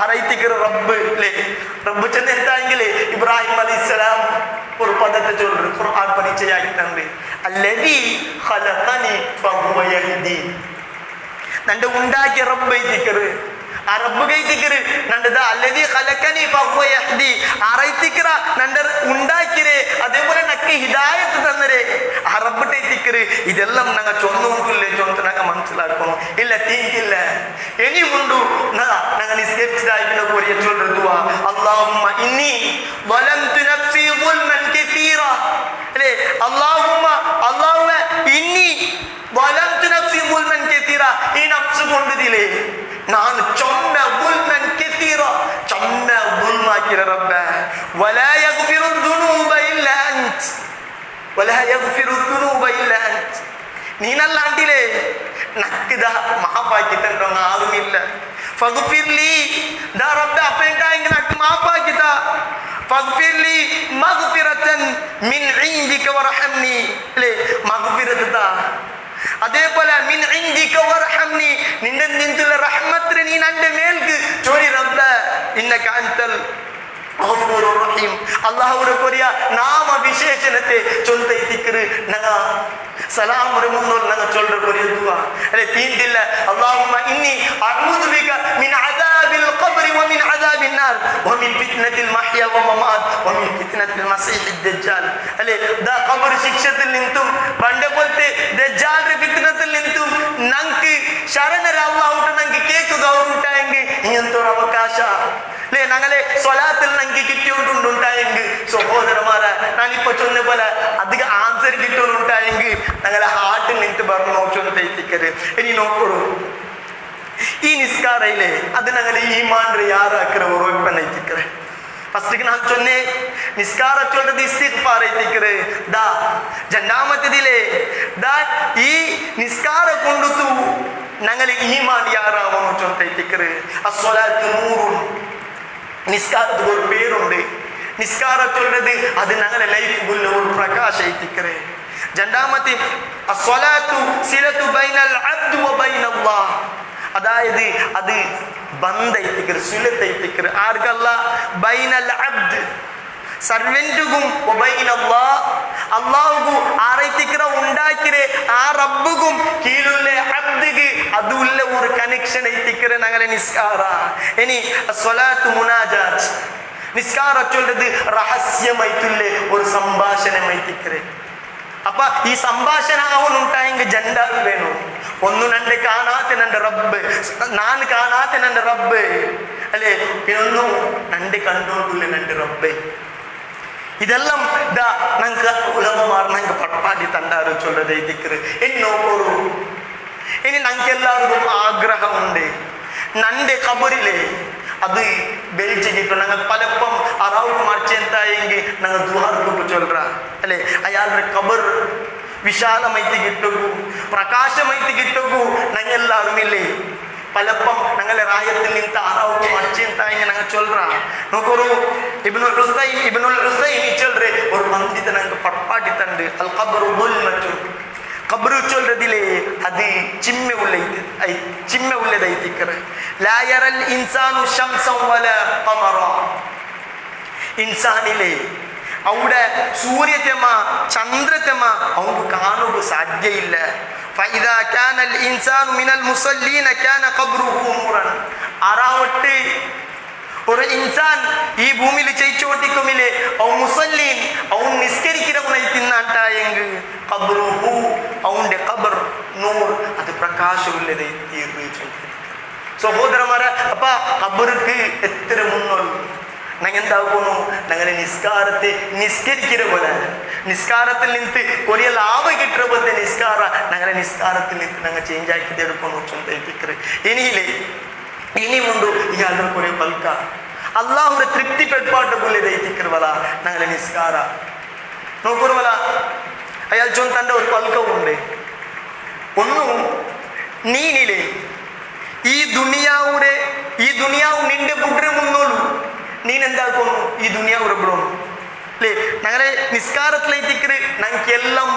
[SPEAKER 1] അറൈത്തിക്കര് റബ്ബ് അല്ലേ? റബ്ബ് ചെന്ന് എന്തായെങ്കിലേ ഇബ്രാഹിം അലൈഹിസ്സലാം ഒരു പദത്തെ ചൊല്ലു ഖുർആൻ പരിചയാക്കിട്ടുണ്ട്. അല്ലദീ ഖലഖനി ഫഹുവ യഹ്ദീൻ. നന്റെ ഉണ്ടാക്കിയ റബ്ബ് ഐത്തിക്കര് ആ റബ്ബ് കൈത്തിക്കര് നണ്ടത് അല്ലദീ ഖലഖനി ഫഹുവ യഹ്ദി. ആറൈത്തിക്കറ നന്റെ ഉണ്ടാക്കിയേ അതേപോലെ നക്ക് ഹിദായത്ത് തന്നരേ ആ റബ്ബ് ഐത്തിക്കര്. ഇതെല്ലാം ഞങ്ങൾ ചൊന്നുകൊണ്ടില്ലേ ചൊന്ന് ഞങ്ങൾ മനസ്സിലാക്കണം ഇല്ല തീക്കില്ല. ഇനിയുമുണ്ടു ഞങ്ങൾ നിസ്കരിച്ചതായിരിക്കുന്ന കൊറിയ ചൊല്ലുക അല്ലാഹുമ്മ ഇന്നി വലംതു നഫ്സി ദുൽമൻ കസീറ അല്ലേ? അല്ലാഹുമ്മ അല്ലാഹുവേ ഇന്നി വലംതു നഫ്സി ദുൽമൻ കസീറ. ഈ നഫ്സ് കൊണ്ടതില്ലേ ನಾನು ಚೊಮ್ಮ ಗುಲ್ಮನ್ ಕೆತೀರ ಚೊಮ್ಮ ಗುಲ್ಮಾಕಿರ ರಬ್ಬ ವಲಾ ಯಗ್ಫಿರು ದುನೂಬ ಇಲ್ಲ ಅಂತ್ ವಲಾ ಯಗ್ಫಿರು ದುನೂಬ ಇಲ್ಲ ಅಂತ್. ನೀನಲ್ಲ ಅಂಟಿಲೆ ನಕ್ಕಿದ ಮಾಪಾಕಿತಂಡ ಆಗುಮಿಲ್ಲ. ಫಗ್ಫಿರ್ಲಿ ದಾ ರಬ್ಬ ಅಪ್ಪೆಂಟಾಂಗಿ ನಕ್ ಮಾಪಾಕಿತ ಫಗ್ಫಿರ್ಲಿ ಮಗ್ಫಿರತನ್ ಮಿನ್ ಇಂದಿಕ ವರ್ಹಮ್ನಿ ಅല്ലേ? മഗ്ഫിറത അതേപോലെ മിൻ ഇൻദിക വർഹംനി നിന്റെ നിന്നുള്ള റഹ്മത്തിനെ നീ എൻ്റെ മേൽക്ക് ചൊരി റബ്ബ ഇന്നക അൻതൽ ഗഫൂറുർ റഹീം. അല്ലാഹുവിന്റെ കൊറിയ നാമവിശേഷണത്തെ ചൊല്ലൈത്തിക്കര് നഗ സലാം ഒരു മുന്നോൽ നഗ ചൊല്ലற കൊറിയ ദുആ അല്ലേ? തീണ്ടില്ല അല്ലാഹുമ്മ ഇന്നി അഊദു ബിക മിൻ അദാബിൽ ഖബ്രി വ മിൻ അദാബിൻ നാർ വ മിൻ ഫിത്നത്തിൽ മഹ്യ വ മമാത് വ മിൻ ഫിത്നത്തിൽ മസീഹ് ദജ്ജാൽ അല്ലേ? ദാ ഖബർ ശിക്ഷത്തിൽ നിന്നും പണ്ടേ പോലത്തെ ദജ്ജാലിന്റെ ഫിത്നത്തിൽ നിന്നും ഞങ്ങൾക്ക് ಶರಣರ ಅಲ್ಲಾಹುಟ ನಂಗೆ ಕೇಕು ಗೌರುಂಟಾಯಂಗೆ ಇಂತೋರ ಅವಕಾಶ ಲೇ ನಂಗಲೆ ಸ್ವಲಾത്തിൽ ನಂಗೆ കിട്ടിയോണ്ടുണ്ടായെങ്കിൽ സഹോദരന്മാര ഞാനിപ്പോ ചൊന്ന പോലെ അധിക ആൻസർ കിട്ടുന്നുണ്ടായെങ്കിൽ ഞങ്ങളെ ഹാർട്ടിൽ നിന്ന് പറഞ്ഞു നോച്ചൊന്ന് തയ്ത്തിക്കരുത് ഇനി നോക്കൂ ഈ നിസ്കാരയിലെ അത് ഞങ്ങളെ ഈമാൻ യാറാക്കിற ഉറപ്പ് നയിത്തിക്കറേ ಫಸ್ಟಿಗೆ ನಾನು ಚೊನ್ನೆ ನಿಸ್ಕಾರ ಚೊಲ್ಲದ ಇಸ್ತಿಗ್ಫಾರ್ ಐತಿಕ್ರೆ ದಾ ಜಂಡಾಮತದಿಲೆ ದಾ ಈ ನಿಸ್ಕಾರ ಕೊಂಡುತು ഞങ്ങൾ ഈമാൻ യാറാവണോ ചൊന്തൈത്തിക്കറ് അസ്വലാത്ത് നൂറും നിസ്കാരത്തിന് ഒരു പേരുണ്ട് നിസ്കാരത്തുള്ളത് അത് ഞങ്ങളെ ലൈഫിൽ ഒരു പ്രകാശം ಐತಿക്കറ് രണ്ടാമത്തെ അസ്വലാത്തു സിലത്തു ബൈനൽ അബ്ദു വ ബൈനല്ലാഹ് അതായത് അത് ബന്ധൈത്തിക്കറ് സുലത്തൈത്തിക്കറ് ആർക്കല്ല ബൈനൽ അബ്ദ് സർവെന്റുകും അള്ളാഹുഗു ആറൈത്തിക്കറ ഉണ്ടാക്കിരെ ആ റബ്ബുകും കീഴുള്ള അബ്ദിക്ക് അതുള്ള ഒരു കണക്ഷൻ ಐತಿക്കറ് ഞങ്ങളെ നിസ്കാര ഇനി സ്വലാത്തു മുനാജാത്ത് നിസ്കാര ചൊല്ലത് രഹസ്യമായിട്ടുള്ള ഒരു സംഭാഷണം ಐತಿക്കറ് അപ്പൊ ഈ സംഭാഷണ അവനുണ്ടായെങ്കിൽ ജണ്ടാൽ വേണം ഒന്ന് നന്റെ കാണാത്ത നന്റെ റബ്ബ് ഞാൻ കാണാത്ത നന്റെ റബ്ബ് അല്ലെ പിന്നൊന്നു നന്റെ കണ്ടോണ്ടുള്ള നന്റെ റബ്ബ് ഇതെല്ലാം ഞങ്ങൾക്ക് ഉലമമാർ ഞങ്ങൾക്ക് പട്ടാടി തണ്ടാറ് ചൊല്ലത് ഇതിക്കറ് ഇനി നോക്കൂ ഇനി ഞങ്ങൾക്ക് എല്ലാവർക്കും ആഗ്രഹമുണ്ട് നന്റെ ഖബറിലെ അത് ബെൽറ്റ് ഞങ്ങൾ പലപ്പം അറാവുക്ക് മറിച്ചെന്തായെങ്കിൽ ഞങ്ങൾ ദുഹാർക്ക് ചൊല്ലറ അല്ലെ അയാളുടെ ഖബർ വിശാലമായിട്ട് കിട്ടുകൂ പ്രകാശമായിട്ട് കിട്ടുകൂ ഞങ്ങളെല്ലാവരും ഇല്ലേ പലപ്പം ഞങ്ങളെ റായത്തിൽ നിന്ന് അറാവുക്ക് മറിച്ചെന്തായെങ്കിൽ ഞങ്ങൾ ചൊല്ലറ നോക്കൂ ഇബ്നുൽ ഹുസൈൻ ചൊല്ലറെ ഒരു പണ്ഡിത ഞങ്ങൾക്ക് പട്ടാടി തണ്ട് അൽ ഖബറു ദുൽമത്തുൻ ഖബർ ചൊല്ലതിലെ അത് ചിമ്മ ഉള്ളതായിത്തിക്കറ് ലാ യറൽ ഇൻസാനു ശംസൻ വലാ ഖമറ ഇൻസാനിലെ അവിടെ സൂര്യതെമ ചന്ദ്രതെമ അവർക്ക് കാണുക സാധ്യയില്ല ഫഇദാ കാനൽ ഇൻസാനു മിനൽ മുസല്ലീന കാന ഖബ്റുഹു നൂറൻ ആറാവട്ടെ ഒരു ഇൻസാൻ ഈ ഭൂമിയിൽ ചെയ്ച്ചോട്ടിക്കുമില്ലേ അവൻ മുസല്ലീൻ അവൻ നിസ്കരിക്കുന്നവനായി തിന്നാട്ടായെങ്കിൽ ഖബ്റുഹു അവന്റെ ഖബർ നൂർ അത് പ്രകാശമുള്ളതായി തീർന്നു സഹോദരന്മാരെ അപ്പ ഖബർക്ക് എത്ര മുന്നുള്ളൂ ഞങ്ങൾ എന്താക്കുന്നു ഞങ്ങളെ നിസ്കാരത്തെ നിസ്കരിക്കുന്ന പോലെ നിസ്കാരത്തിൽ നിന്ന് കൊറിയ ലാഭം കിട്ടുന്ന പോലത്തെ നിസ്കാര ഞങ്ങളെ നിസ്കാരത്തിൽ നിന്ന് ഞങ്ങൾ ചേഞ്ച് ആക്കി എടുക്കുന്നു ചൊന്തയിപ്പിക്കറ് ഇനിയില്ലേ ഇനിയുമുണ്ട് ഇയാളുടെ കുറെ പൽക്ക അള്ളാഹുടെ തൃപ്തി പെട്പാട്ട് പോലെ ദൈത്തിക്കറുവല ഞങ്ങളെ നിസ്കാര നോക്കുറുവല അയാൾ ചൊന്ന് തൻ്റെ ഒരു പൽക്കമുണ്ട് ഒന്നും നീനിലെ ഈ ദുനിയാവ് നിന്റെ പുട്ടിന് മുന്നോളൂ നീൻ എന്താക്കുന്നു ഈ ദുനിയാവ് റബ്ബറോളൂ അല്ലേ ഞങ്ങളെ നിസ്കാരത്തിലേത്തിക്കറ് ഞങ്ങൾക്ക് എല്ലാം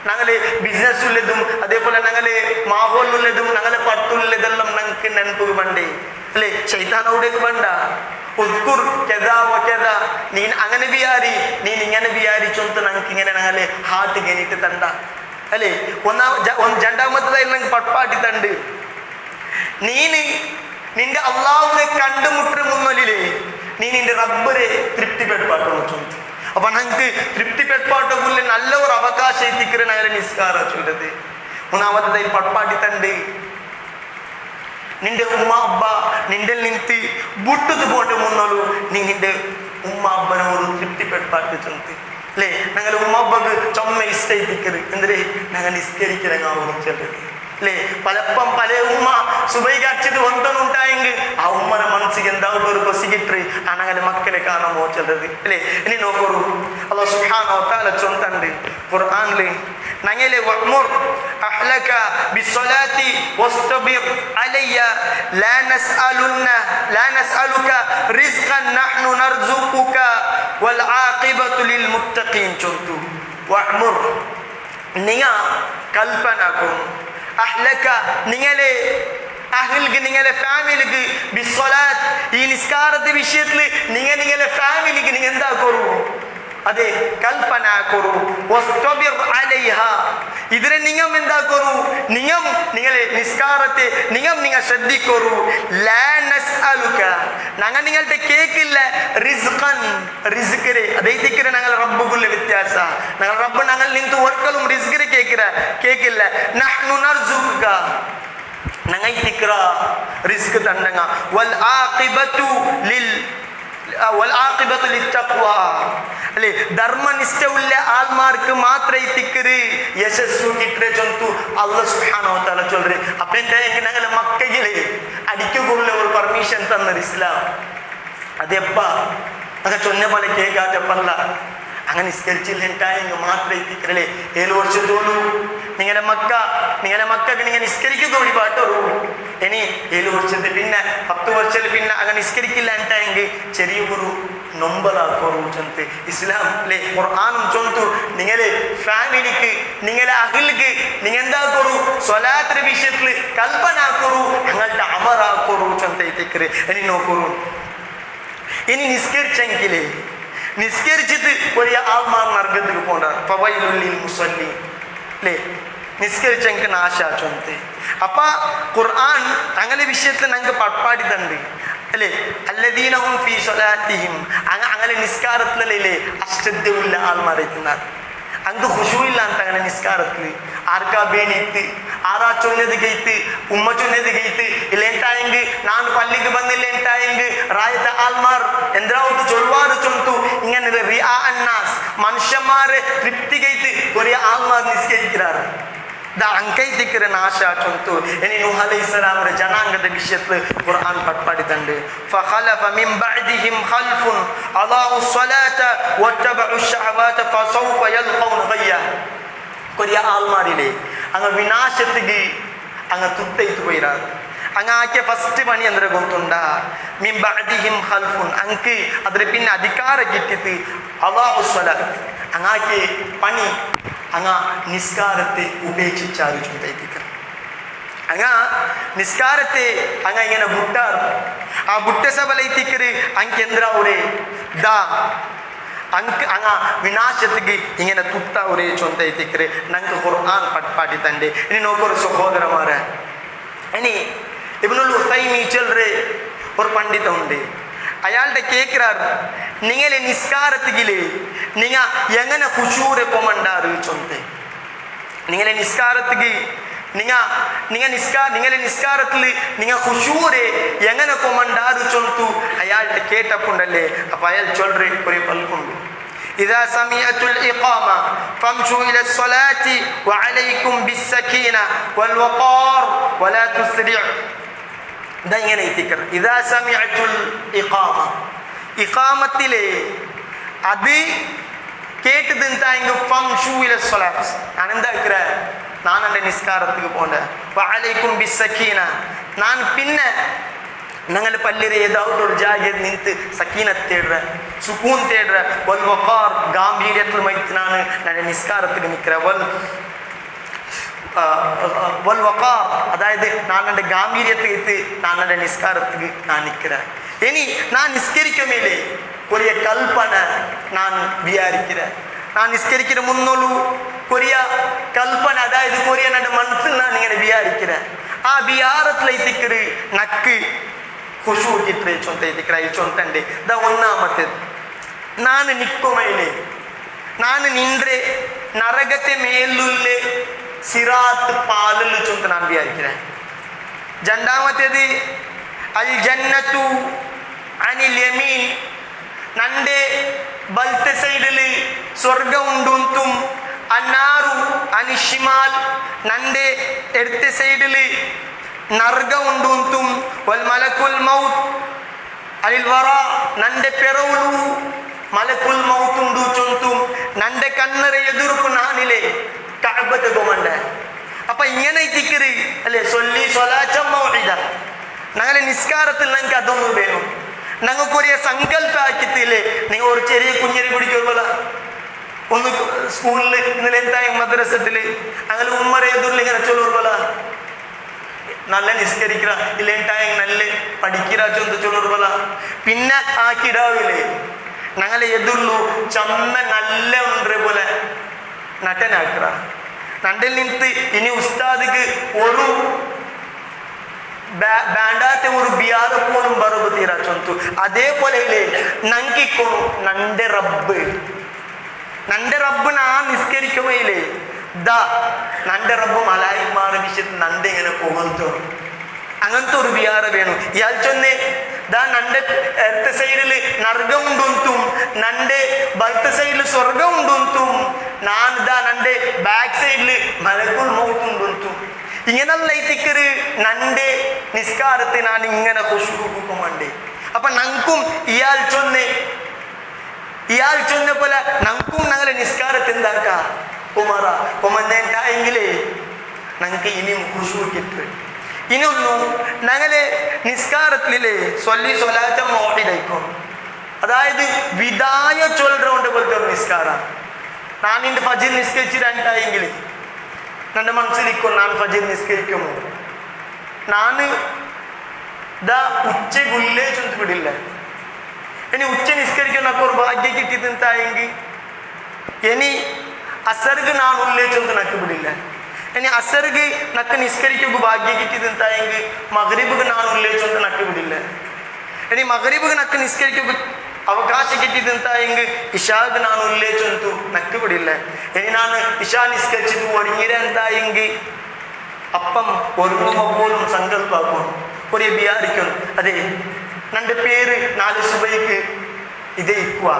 [SPEAKER 1] ഞങ്ങളെ ബിസിനസ് ഉള്ളതും അതേപോലെ ഞങ്ങളെ മാഹോലുള്ളതും ഞങ്ങളെ പട്ടുള്ളതെല്ലാം ഞങ്ങൾക്ക് നെനപ്പ് വേണ്ടേ അല്ലേ ശൈത്താനോടേക്ക് വേണ്ട ഉദ്കുർ കെതാ വകെതാ നീൻ അങ്ങനെ ബിയാരി നീൻ ഇങ്ങനെ ബിയാരി ചൊന്ത് ഞങ്ങൾക്ക് ഇങ്ങനെ ഞങ്ങളെ ഹാർട്ട് കഴിഞ്ഞിട്ട് തണ്ട അല്ലേ രണ്ടാമത്തേതായി ഞങ്ങൾക്ക് പട്പാട്ടി തണ്ട് നീന് നിന്റെ അള്ളാഹുവിനെ കണ്ടുമുട്ടുന്ന മുന്നിലേ നീ നിന്റെ റബ്ബരെ തൃപ്തിപ്പെടുപ്പാട്ടോ ചൊന്ത് അപ്പൊ ഞങ്ങൾക്ക് തൃപ്തിപ്പെടുപ്പാട്ടുള്ള നല്ല ഒരു അവകാശം എത്തിക്കുന്ന ഞങ്ങളെ നിസ്കാര ചൊല്ലത് മൂന്നാമത്തേതായി പട്പാട്ടി തണ്ട് നിന്റെ ഉമ്മ അബ്ബ നിന്റെ നിന്ത് ബുട്ടത് പോണ്ട് മുന്നോളൂ നീ നിന്റെ ഉമ്മ അബ്ബനെ ഒരു തൃപ്തിപ്പെടുപ്പാട്ട് ചൊന്ത് അല്ലേ ഞങ്ങളെ ഉമ്മ അബ്ബക്ക് ചൊമ്മ ഇഷ്ടത്തിക്കറ് എന്തേ ഞങ്ങൾ നിസ്കരിക്കുന്ന ചൊല്ലത് അല്ലേ പലപ്പം പല ഉമ്മ സുബൈക്ക് അടിച്ചിട്ട് വന്നോണ്ടായെങ്കിൽ ആ ഉമ്മനെ മനസ്സിക്ക് എന്താവും ഒരു കൊസിക്കിട്ട് ആണെങ്കിൽ മക്കളെ കാണാൻ മോച്ചത് അല്ലേ ഇനി നോക്കൂ അല്ലാഹു സുബ്ഹാനഹു വ തആല ചൊന്തണ്ട് ഖുർആനിൽ ഞങ്ങളെ വഅ്മുർ അഹ്ലക ബിസ്സലാത്തി വസ്തബിർ അലയ്യ ലാ നസ്അലുക റിസ്ഖൻ നഹ്നു നർസുഖുക വൽ ആഖിബതു ലിൽ മുത്തഖീൻ ചൊന്തു വഅ്മുർ നിങ്ങ കൽപ്പനക്കും അഹ്ലക നിങ്ങളെ അഹ്ലിക്ക് നിങ്ങളെ ഫാമിലിക്ക് ബിസ്സലാത്ത് ഈ നിസ്കാരത്തെ വിഷയത്തിൽ നിങ്ങളെ ഫാമിലിക്ക് നിങ്ങൾ എന്താ കरू അതെ കൽപ്പന കरू വസ്തബിർ അലൈഹ ഇതിനെ നിങ്ങൾ എന്താ കरू നിങ്ങളെ നിസ്കാരത്തെ നിങ്ങൾ ശ്രദ്ധിക്കൂ ലാ നസ്അലുക ഞങ്ങൾ നിങ്ങളുടെ കേക്കില്ല റിസ്ഖിനെ അതേതിക്കരെ ഞങ്ങൾ റബ്ബുക്കുള്ള വ്യത്യാസ ഞങ്ങൾ റബ്ബ് ഞങ്ങൾ നിന്ന് ഒരിക്കലും റിസ്ഖിനെ കേക്കില്ല നഹ്നു നർസുഖുക അങ്ങൈത്തിക്ര റിസ്ക് തണ്ടങ്ങ വൽ ആഖിബതു ലിത്തഖ്വ അല്ലേ ധർമ്മനിഷ്ഠയുള്ള ആൾമാർക്ക് മാത്രമേ തിക്കറ് യശസ്സു കിട്ടേ ചൊന്തു അല്ലാഹു സുബ്ഹാനഹു വ തആല ചൊല്ലുറേ അപ്പന്റെ ഞങ്ങളെ മക്കയിലെ അടിക്കുകൊള്ള ഒരു പെർമിഷൻ തന്ന ഇസ്ലാം അതെപ്പ അങ്ങനെ ചൊന്ന പോലെ കേൾക്കാറ്റപ്പല്ല അങ്ങനെ നിസ്കരിച്ചില്ലെങ്കിൽ മാത്രമേ തിക്കറല്ലേ 7 വർഷത്തോളൂ നിങ്ങളെ മക്കൾക്ക് നിങ്ങൾ നിസ്കരിക്കുക കൂടി പാട്ടോളൂ ഇനി 7 വർഷത്തിൽ പിന്നെ 10 വർഷത്തിൽ പിന്നെ അങ്ങനെ നിസ്കരിക്കില്ല എങ്കിൽ ചെറിയൊരു നൊമ്പലാക്കോറു ചൊന്ത് ഇസ്ലാം അല്ലേ ഖുർആനും ചൊന്തു നിങ്ങളെ ഫാമിലിക്ക് നിങ്ങളെ അഹ്ലിക്ക് നിങ്ങൾ എന്താക്കോറു സ്വലാത്തിന്റെ വിഷയത്തിൽ കൽപ്പനാക്കോറു ഞങ്ങളുടെ അമറാക്കോറു ചൊന്ത തിക്കറ് ഇനി നോക്കോറു ഇനി നിസ്കരിച്ചെങ്കിലേ നിസ്കരിച്ചിട്ട് ഒരു ആൾമാർ നരകത്തിൽ പോണ്ട ഫവൈലുൽ മുസല്ലീൻ അല്ലേ നിസ്കരിച്ചെങ്കിൽ നാശ ചൊന്ത് അപ്പ ഖുർആൻ അങ്ങനെ വിഷയത്തിൽ ഞങ്ങൾക്ക് പട്പാടിതുണ്ട് അല്ലേ അല്ലദീനഹും ഫീ സ്വലാത്തിഹിം അങ്ങനെ നിസ്കാരത്തിലല്ലേ അശ്രദ്ധയുള്ള ആൾമാർ എത്തുന്നത് അങ്ങ് ഖുശൂഇല്ല ಅಂತ അങ്ങനെ നിസ്കാരത്തിൽ ആർക്കാ ಬೇನಿತ್ತು ആരാ ചൊന്നത് കേട്ട് ഉമ്മ ചൊന്നത് കേട്ട് ഇല്ലെಂಟಾയെങ്കിൽ ನಾನು പള്ളിക്ക് ಬಂದಿಲ್ಲ ಎಂಟಾയെങ്കിൽ ರಾಯತ ആൾമാർ എന്തിനായിട്ട് ചൊൽവാറ് ചൊന്തു ഇങ്ങനെ റിആ അന്നാസ് മനുഷ്യന്മാരെ തൃപ്തി കേട്ട് ഒരു ആൾമാർ നിസ്കരിക്കാറ് ಅಂಕೈತಿಕ್ಕರ ನಾಶ ಚೊಂತು ಇನಿ ನೂಹ್ ಅಲೈಹಿಸ್ಸಲಾಂ ರ ಜನಾಂಗದ ವಿಷಯത്തിൽ ഖുർആൻ പട്പാടിതുണ്ട് فخلف من بعدهم خلف اضاعوا الصلاه واتبعوا الشهوات فسوف يلقون غيا കൊറിയ ആൾമാരിലെ അങ്ങ് വിനാശത്തിക്ക് അങ്ങ് തുട്ടയിത്ത് പോയിരാറ് അങ്ങ് ആക്കിയ ഫസ്റ്റ് പണി എന്തൊരു ഗൊത്തുണ്ട മിൻ ബഅദിഹിം ഖൽഫുൻ അങ്ങ് അതിൽ പിന്നെ അധികാരം കിട്ടിയിട്ട് അല്ലാഹു സ്വലാത്ത് അങ്ങാക്കിയ പണി അങ്ങ നിസ്കാരത്തെ ഉപേക്ഷിച്ചാറ് ചൊന്തൈത്തിക്കർ അങ്ങ നിസ്കാരത്തെ അങ്ങ ഇങ്ങനെ ബുട്ടാറ് ആ ബുട്ട സബലൈത്തിക്കര് ಅಂಕೆಂದ್ರವ್ರೆ ദാ അങ്ങ വിനാശത്തിക്ക് ഇങ്ങനെ തുട്ടವ್ರೆ ചൊന്തൈത്തിക്കര് ഞങ്ങൾക്ക് ഖുർആൻ പട്പാടിതുണ്ട് ഇനി നോക്കൊരു സഹോദരന്മാരെ ഇനി ഇബ്നുൽ ഉസൈമി ചൊല്ലുറേ ഒരു പണ്ഡിത ഉണ്ട് അയാളുടെ കേൾക്കാറ് നിങ്ങളെ നിസ്കാരത്തിലെ നിങ്ങൾ എങ്ങനെ ഖുശൂറെ പോമണ്ടാറ് ചൊന്ത് നിങ്ങളെ നിസ്കാരത്തിക്ക് നിങ്ങളെ നിസ്കാരത്തിൽ നിങ്ങൾ ഖുശൂറെ എങ്ങനെ പോമണ്ടാറ് ചൊന്തു അയാളുടെ കേട്ടപ്പുണ്ടല്ലേ അപ്പൊ അയാൾ ചൊല്ലുറേ ഒരു പൽക്കുണ്ട് إذا سمعتم الإقامة فامشوا إلى الصلاة وعليكم بالسكينة والوقار ولا تسرعوا ഇങ്ങനെ എത്തിക്കണം ഇദാ സമഅതുൽ ഇഖാമ ഇഖാമത്തിലെ അത് കേട്ടത് എന്തായെങ്കിൽ ഫംഷൂ ഇല സ്വലാത്ത് ഞാൻ എന്താക്കിற ഞാൻ എൻ്റെ നിസ്കാരത്തിക്ക് പോണ്ട വഅലൈക്കും ബിസ്സക്കീന ഞാൻ പിന്നെ ഞങ്ങൾ പള്ളിയിൽ ഏതാവട്ട് ഒരു ജാഗയിൽ നിന്നിട്ട് സക്കീനത്ത് തേടുற സുക്കൂൻ തേടുற വൽ വഖാർ ഗാംഭീര്യത്തിൽ മൈത്തിനാണ് ഞാൻ നിസ്കാരത്തിക്ക് നിൽക്കിற വൽ വഖാർ അതായത് ഞാൻ എൻ്റെ ഗാംഭീര്യത്തിക്ക് ഞാൻ എൻ്റെ നിസ്കാരത്തിക്ക് ഞാൻ നിൽക്കിற ഇനി ഞാൻ നിസ്കരിക്കുമേലേ കൊറിയ കൽപ്പന ഞാൻ വിചാരിക്കിற ഞാൻ നിസ്കരിക്കുന്ന മുന്നോളൂ കൊറിയ കൽപ്പന അതായത് കൊറിയ എൻ്റെ മനസ്സിൽ ഞാൻ ഇങ്ങനെ വിചാരിക്കിற ആ വിചാരത്തിലെത്തിക്കറ് നക്ക് ഖുശൂ കിട്ടേ ചൊന്തൈത്തിക്കറ ഈ ചൊന്തണ്ട് ഇതാ ഒന്നാമത്തേത് ನಾನು ನಿಕ್ಕುಮೈಲೆ ನಾನು ನಿಂದ್ರೆ ನರಗತೆ ಮೇಲುಲ್ಲೆ സിറാത്ത് പാലിൽ ചൊന്ത് ഞാൻ വിചാരിக்கிறேன் രണ്ടാമത്തേത് അൽ ജന്നത്തു അനിൽ യമീൻ നന്റെ ബൽത്തെ സൈഡിൽ സ്വർഗം ഉണ്ടും അന്നാറു അനി ഷിമാൽ നന്റെ എടത്തെ സൈഡിൽ നർഗം ഉണ്ടും വൽ മലക്കുൽ മൗത്ത് അലിൽ വറ നന്റെ പെറവുലു മലക്കുൽ മൗത്ത് ഉണ്ടു ചൊന്തും നന്റെ കണ്ണറ എതിർപ്പ് നാനിലെ കഅബത്തെ കൊമണ്ട അപ്പൊ ഇങ്ങനെ തിക്കറ് അല്ലേ സൊല്ലി സ്വലാത്തം മൗഇദ ഞങ്ങളെ നിസ്കാരത്തിൽ ഞങ്ങൾക്ക് അതൊന്നും വേണം ഞങ്ങൾക്കൊരു സങ്കല്പം ആക്കിത്തില്ലേ നിങ്ങൾ ഒരു ചെറിയ കുഞ്ഞിനെ പിടിക്കുമല്ല ഒന്ന് സ്കൂളിൽ ഇന്നലെ എന്തായ മദ്രസത്തില് അങ്ങനെ ഉമ്മറെ എതിർല് ഇങ്ങനെ ചൊല്ലുമല്ല നല്ല നിസ്കരിക്കുക ഇല്ലേണ്ടായ നല്ല പഠിക്കിற ചൊന്ത് ചൊല്ലുമല്ല പിന്നെ ആക്കിടാവില്ലേ ഞങ്ങളെ എതിർലു ചമ്മ നല്ല ഉണ്ട് പോലെ നട്ടനാക്കുക നണ്ടിൽ നിന്ന് ഇനി ഉസ്താദിക്ക് ഒരു ബാൻഡാത്തെ ഒരു ബിയാറ് പോലും ബറുബ് തീരാ ചൊന്തു അതേപോലെ നങ്കിക്കോണു നന്റെ റബ്ബ് നാ നിസ്കരിക്കുമയിലേ ദാ നന്റെ റബ്ബ് മലായിമാരുടെ വിഷയത്തിൽ നന്റെ ഇങ്ങനെ പുകഴ്ത്തു അങ്ങനത്തെ ഒരു ബിയാറ വേണം. ഇയാൾ ചൊന്നെ ദാ നന്റെ എർത്ത സൈഡില് നർഗം ഉണ്ടും നന്റെ ബലത്തെ സൈഡില് സ്വർഗം ഉണ്ടും ನಾನು ദാ നന്റെ ബാക്ക് സൈഡില് മലക്കുൽ മൗത്തുണ്ടും ഇങ്ങനെയുള്ള ഇതിക്കറ് നന്റെ നിസ്കാരത്തെ ഞാൻ ഇങ്ങനെ ഖുശൂഉക്കുമണ്ടേ. അപ്പൊ നങ്കും ഇയാൾ ചൊന്ന പോലെ നങ്കും ഞങ്ങളെ നിസ്കാരത്തെ എന്താക്ക കുമാറ കൊമന്നെങ്കിലേ ഞങ്ങൾക്ക് ഇനിയും ഖുശൂ കിട്ടു. ഇനിയൊന്നും ഞങ്ങളെ നിസ്കാരത്തിലെ സ്വലാത്ത മോഹിതയ്ക്കും, അതായത് വിദായ ചൊല്ലുകൊണ്ട് പോലത്തെ ഒരു നിസ്കാരം. ഞാൻ ഇന്റെ ഫജിർ നിസ്കരിച്ചിട്ടായെങ്കിൽ എൻ്റെ മനസ്സിലിക്കും ഞാൻ ഫജിർ നിസ്കരിക്കുമോ, ഞാൻ ദാ ഉച്ചകുള്ളേ ചൊന്ത് വിടില്ല. ഇനി ഉച്ച നിസ്കരിക്കുന്നൊക്കെ ഒരു ഭാഗ്യം കിട്ടി തിന്തായെങ്കിൽ ഇനി അസർക്ക് ഞാൻ ഉള്ളേ ചൊന്ത് നക്ക് വിടില്ല. ഇനി അസർക്ക് നക്ക് നിസ്കരിക്കുക ഭാഗ്യം കിട്ടി തിന്തായെങ്കിൽ മഗ്രിബ് ഞാൻ ഉള്ളേ ചൊന്ത് നക്ക് വിടില്ല. ഇനി മഗ്രിബ് നക്ക് നിസ്കരിക്കുക അവകാശം കിട്ടി തിന്തായെങ്കിൽ ഇഷാക്ക് ഞാൻ ഉള്ളേ ചൊന്തു നക്ക് വിടില്ല. ഇനി ഞാൻ ഇഷാ നിസ്കരിച്ചിട്ട് ഒടുങ്ങിരെന്തായെങ്കിൽ അപ്പം ഒരുങ്ങുമ്പോ പോലും സങ്കല്പാക്കും ഒരു ബിയാരിക്കും. അതെ നന്റെ പേര് 4 സുബൈക്ക് ഇതേ ഇക്കുക,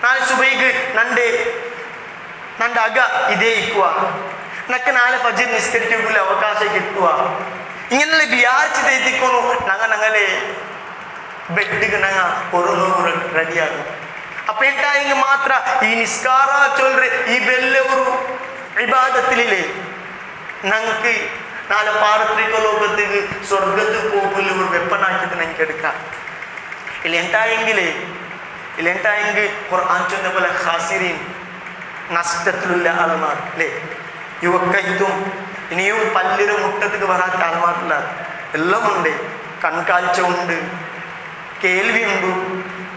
[SPEAKER 1] 4 സുബൈക്ക് നന്റെ അക ഇതേ ഇക്കുക, നക്ക് 4 ഫജിർ നിസ്കരിക്കൂല അവകാശം കിട്ടുക. ഇങ്ങനെയുള്ള വിചാരിച്ചിട്ട് എത്തിക്കുന്നു ഞങ്ങളെ ബെഡിക്ക് ഒരു റെഡിയാകും. അപ്പൊ എന്തായെങ്കിൽ മാത്ര ഈ നിസ്കാര ചൊല്ല് ഈ വലിയ ഒരു ഇബാദത്തിലേ ഞങ്ങൾക്ക് നാളെ പാരത്രിക ലോകത്തേക്ക് സ്വർഗത്തിൽ പോകുന്ന ഒരു വെപ്പനാക്കിയിട്ട് ഞങ്ങൾക്ക് എടുക്കാം. ഇല്ലെന്തായെങ്കിൽ ഖുർആൻ ചൊന്ന പോലെ ഖാസിരീൻ നഷ്ടത്തിലുള്ള ആൾമാർ അല്ലേ, യുവക്കൈത്തും ഇനിയും പല്ലിന് മുട്ടത്തേക്ക് വരാത്ത ആൾമാരില്ല. എല്ലാം ഉണ്ട്, കൺകാഴ്ച ഉണ്ട്, കേൾവി ഉണ്ട്.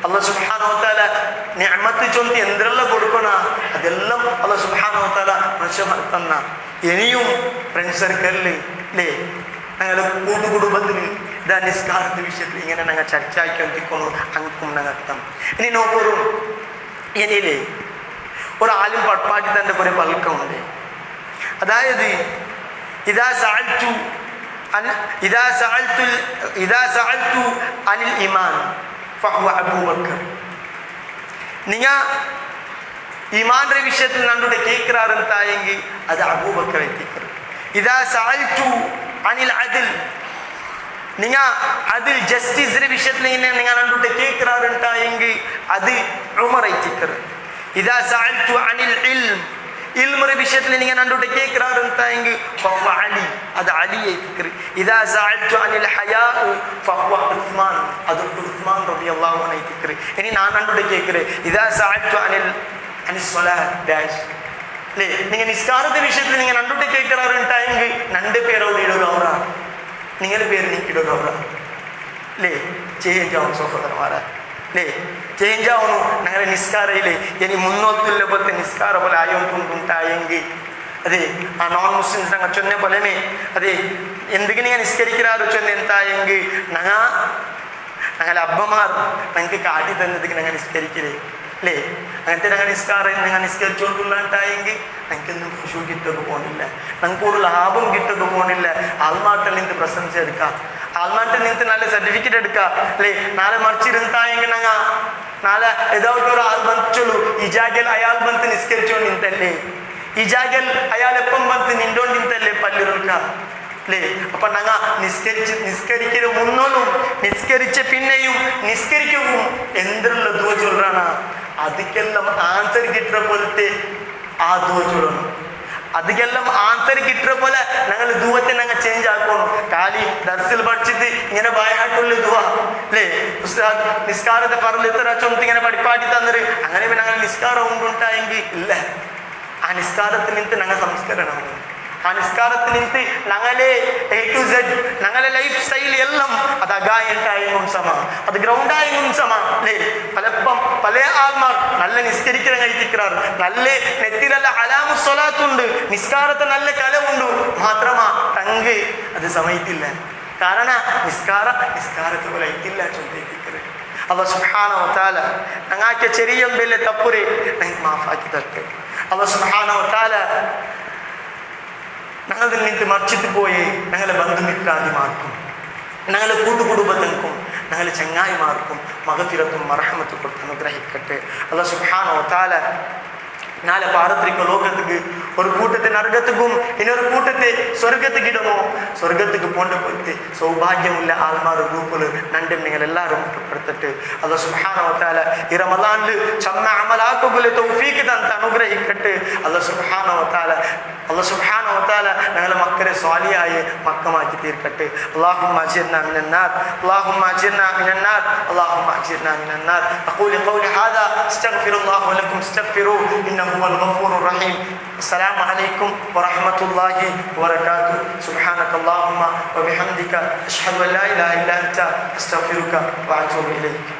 [SPEAKER 1] അല്ലാഹു സുബ്ഹാനഹു വ തആല നിഅമത്ത് ചൊല്ലി എന്തെല്ലാം കൊടുക്കണ അതെല്ലാം അല്ലാഹു സുബ്ഹാനഹു വ തആല മനുഷ്യന്മാർ തന്ന. ഇനിയും ഫ്രണ്ട്സ് സർക്കിളില് അല്ലേ ഞങ്ങളുടെ കൂട്ടുകുടുംബത്തിൽ ഇതാ നിസ്കാരത്തെ വിഷയത്തിൽ ഇങ്ങനെ ഞങ്ങൾ ചർച്ചയാക്കിക്കൊണ്ടിരിക്കുന്നു. അങ്ങക്കും ഞങ്ങൾക്കും ഇനി നോക്കൊരു ഇനിയില്ലേ ഒരു ആലും പട്പാട്ടി തൻ്റെ കുറെ പൽക്കമുണ്ട്. അതായത് ഇതാ സഅൽതു അനിൽ ഇമാൻ ഫഹുവ അബൂബക്കർ. നിങ്ങൾ ഈമാന്റെ വിഷയത്തിൽ നന്നോട് കേൾക്കാറെന്തായെങ്കിൽ അത് അബൂബക്കർ എത്തിക്കറ്. ഇതാ സഅൽതു അനിൽ അദിൽ, നിങ്ങൾ അതിൽ ജസ്റ്റിസിന്റെ വിഷയത്തിൽ നിങ്ങൾ നന്നോട് കേൾക്കാറുണ്ടായെങ്കിൽ അത് ഉമർ എത്തിക്കറ്. ഇതാ സഅൽതു അനിൽ ഇൽം, ഇൽമിന്റെ വിഷയത്തിൽ നിങ്ങൾ നന്നോട് കേൾക്കാറുണ്ടായെങ്കിൽ ഫഹുവ അലി, അത് അലി എത്തിക്കറ്. ഇതാ സഅൽതു അനിൽ ഹയാ ഫഹുവ ഉസ്മാൻ, അത് ഉസ്മാൻ റളിയല്ലാഹു അൻഹു എത്തിക്കറ്. ഇനി ഞാൻ നന്നോട് കേൾക്കറ് ഇതാ സഅൽതു അനിൽ അല്ലേ, നിങ്ങൾ നിസ്കാരത്തെ വിഷയത്തിൽ നിങ്ങൾ നന്നോട്ട് കേൾക്കാറുണ്ടായെങ്കിൽ നന്റെ പേരോട് ഇടവറ, നിങ്ങളുടെ പേര് നീക്കിടവറ അല്ലേ, ചേഞ്ച് ആവും സഹോദരന്മാരാ അല്ലേ, ചേഞ്ച് ആവുന്നു. ഞങ്ങളുടെ നിസ്കാരയിലെ ഇനി മുന്നോട്ടുള്ള പോലത്തെ നിസ്കാര പോലെ ആയോണ്ടുണ്ടായെങ്കിൽ അതെ ആ നോൺ മുസ്ലിംസ് ഞങ്ങൾ ചൊന്ന പോലെനെ അതെ എന്തെങ്കിലും നിങ്ങൾ നിസ്കരിക്കാറ് ചൊന്ന എന്തായെങ്കിൽ ഞങ്ങളുടെ അബ്ബമാർ ഞങ്ങൾക്ക് കാട്ടി തന്നതിക്ക് ഞങ്ങൾ നിസ്കരിക്കലേ അല്ലേ. അങ്ങനത്തെ ഞങ്ങൾ നിങ്ങൾ നിസ്കരിച്ചുകൊണ്ടുള്ളതായെങ്കിൽ ഞങ്ങൾക്കൊന്നും ഖുശൂ കിട്ടൊക്കെ പോകുന്നില്ല, ഞങ്ങൾക്ക് ഒരു ലാഭം കിട്ടൊക്കെ പോകുന്നില്ല. ആൾമാട്ടിൽ നിന്ന് പ്രശംസ എടുക്കാം, ആൾമാട്ടിൽ നിന്ന് നല്ല സർട്ടിഫിക്കറ്റ് എടുക്കാം അല്ലേ. നാളെ മറിച്ചിരുന്നായെങ്കിൽ ഞങ്ങൾ നാളെ ഏതാവട്ടെ ഒരു ആൾ ബന്ധിച്ചുള്ളൂ ഇജാഗൽ അയാൾ ബന്ത് നിസ്കരിച്ചുകൊണ്ട് നിന്തല്ലേ, ഇജാഗൽ അയാൾ എപ്പം ബന്ത് നിന്നോണ്ട് നിന്തല്ലേ പല്ലിറുക്ക അല്ലേ. അപ്പൊ ഞങ്ങൾ നിസ്കരിക്കുന്ന മുന്നോളും നിസ്കരിച്ച പിന്നെയും നിസ്കരിക്കും എന്തുള്ള ദുആ ചൊല്ലാണ് ಅದಕ್ಕೆಲ್ಲ ಆನ್ಸರ್ കിട്ടുന്ന പോലത്തെ ആ ദുആ ചൊല്ലണം. ಅದಕ್ಕೆല്ലാം ആൻസർ കിട്ടുന്ന പോലെ ഞങ്ങൾ ദുആത്തെ ഞങ്ങൾ ചേഞ്ച് ആക്കണം. കാലി ദർസിൽ പഠിച്ചിട്ട് ഇങ്ങനെ ബയാട്ടുള്ള ദുആ അല്ലേ, ഉസ്താദ് നിസ്കാരത്തെ ഫർള് ഇത്ര ചൊന്ത് ഇങ്ങനെ പഠിപ്പാട്ടി തന്നത് അങ്ങനെ ഞങ്ങൾ നിസ്കാരം ഉണ്ടായെങ്കിൽ ഇല്ല. ആ നിസ്കാരത്തിൽ നിന്ന് ഞങ്ങൾ സംസ്കരണമാണ്, ആ നിസ്കാരത്തിൽ നിന്ന് ഞങ്ങളെ A to Z ഞങ്ങളെ ലൈഫ് സ്റ്റൈൽ എല്ലാം അത് അഗായണ്ടായും സമ, അത് ഗ്രൗണ്ടായും സമ അല്ലേ. പലപ്പം പല ആൾമാർ നല്ല നിസ്കരിക്കാൻ കഴിക്കാറ്, നല്ല നെറ്റിലല്ല അലാമു സ്വലാത്തുണ്ട്, നിസ്കാരത്തെ നല്ല കലമുണ്ട്, മാത്രമാ തങ്ക് അത് സമയത്തില്ല. കാരണം നിസ്കാരത്തെ പോലെ എത്തില്ല ചൊല്ലിക്കറ്. അല്ലാഹു സുബ്ഹാനഹു വ തആല ഞങ്ങൾക്ക് ചെറിയ വലിയ തപ്പുരെ ഞങ്ങൾക്ക് മാഫാക്കി തരട്ടെ. അല്ലാഹു സുബ്ഹാനഹു വ തആല ഞങ്ങളിൽ നിന്ന് മറിച്ചിട്ട് പോയേ ഞങ്ങളെ ബന്ധുമിത്രാദിമാർക്കും ഞങ്ങളെ കൂട്ടുകുടുംബത്തിനും ഞങ്ങളെ ചങ്ങായിമാർക്കും മഗ്ഫിറത്തും മർഹമത്തും കൊടുത്ത് അനുഗ്രഹിക്കട്ടെ. അല്ലാഹു സുബ്ഹാനഹു വ തആല നാളെ പാരത്രിക ലോകத்துக்கு ஒரு கூட்டத்தை நரகத்துக்கும் இன்னொரு கூட்டத்தை சொர்க்கத்துக்கு இடமோ சொர்க்கத்துக்கு போன்ற போயிட்டு சௌபாகியமுள்ள ஆல்மார் குரூப்பில் நண்டும் நீங்கள் எல்லாரும் உட்படுத்திட்டு அல்லாஹ் சுப்ஹானஹு வ தஆല ഈ റമദാനിൽ ചമ്മ അമലാക്കുകളെ തൗഫീഖ് തന്ന് അനുഗ്രഹിക്കട്ടെ. അല്ലാഹ് സുബ്ഹാനഹു വ തആല ഞങ്ങളെ മക്കളെ സ്വാലിഹായി മക്കമാക്കി തീർക്കട്ടെ. اللهم اجرنا من النار اللهم اجرنا من النار اللهم اجرنا من النار. اقول قولي هذا استغفر الله ولكم استغفروه انه هو الغفور الرحيم. السلام عليكم ورحمة الله وبركاته. سبحانك اللهم وبحمدك أشهد أن لا إله إلا أنت أستغفرك وأتوب إليك.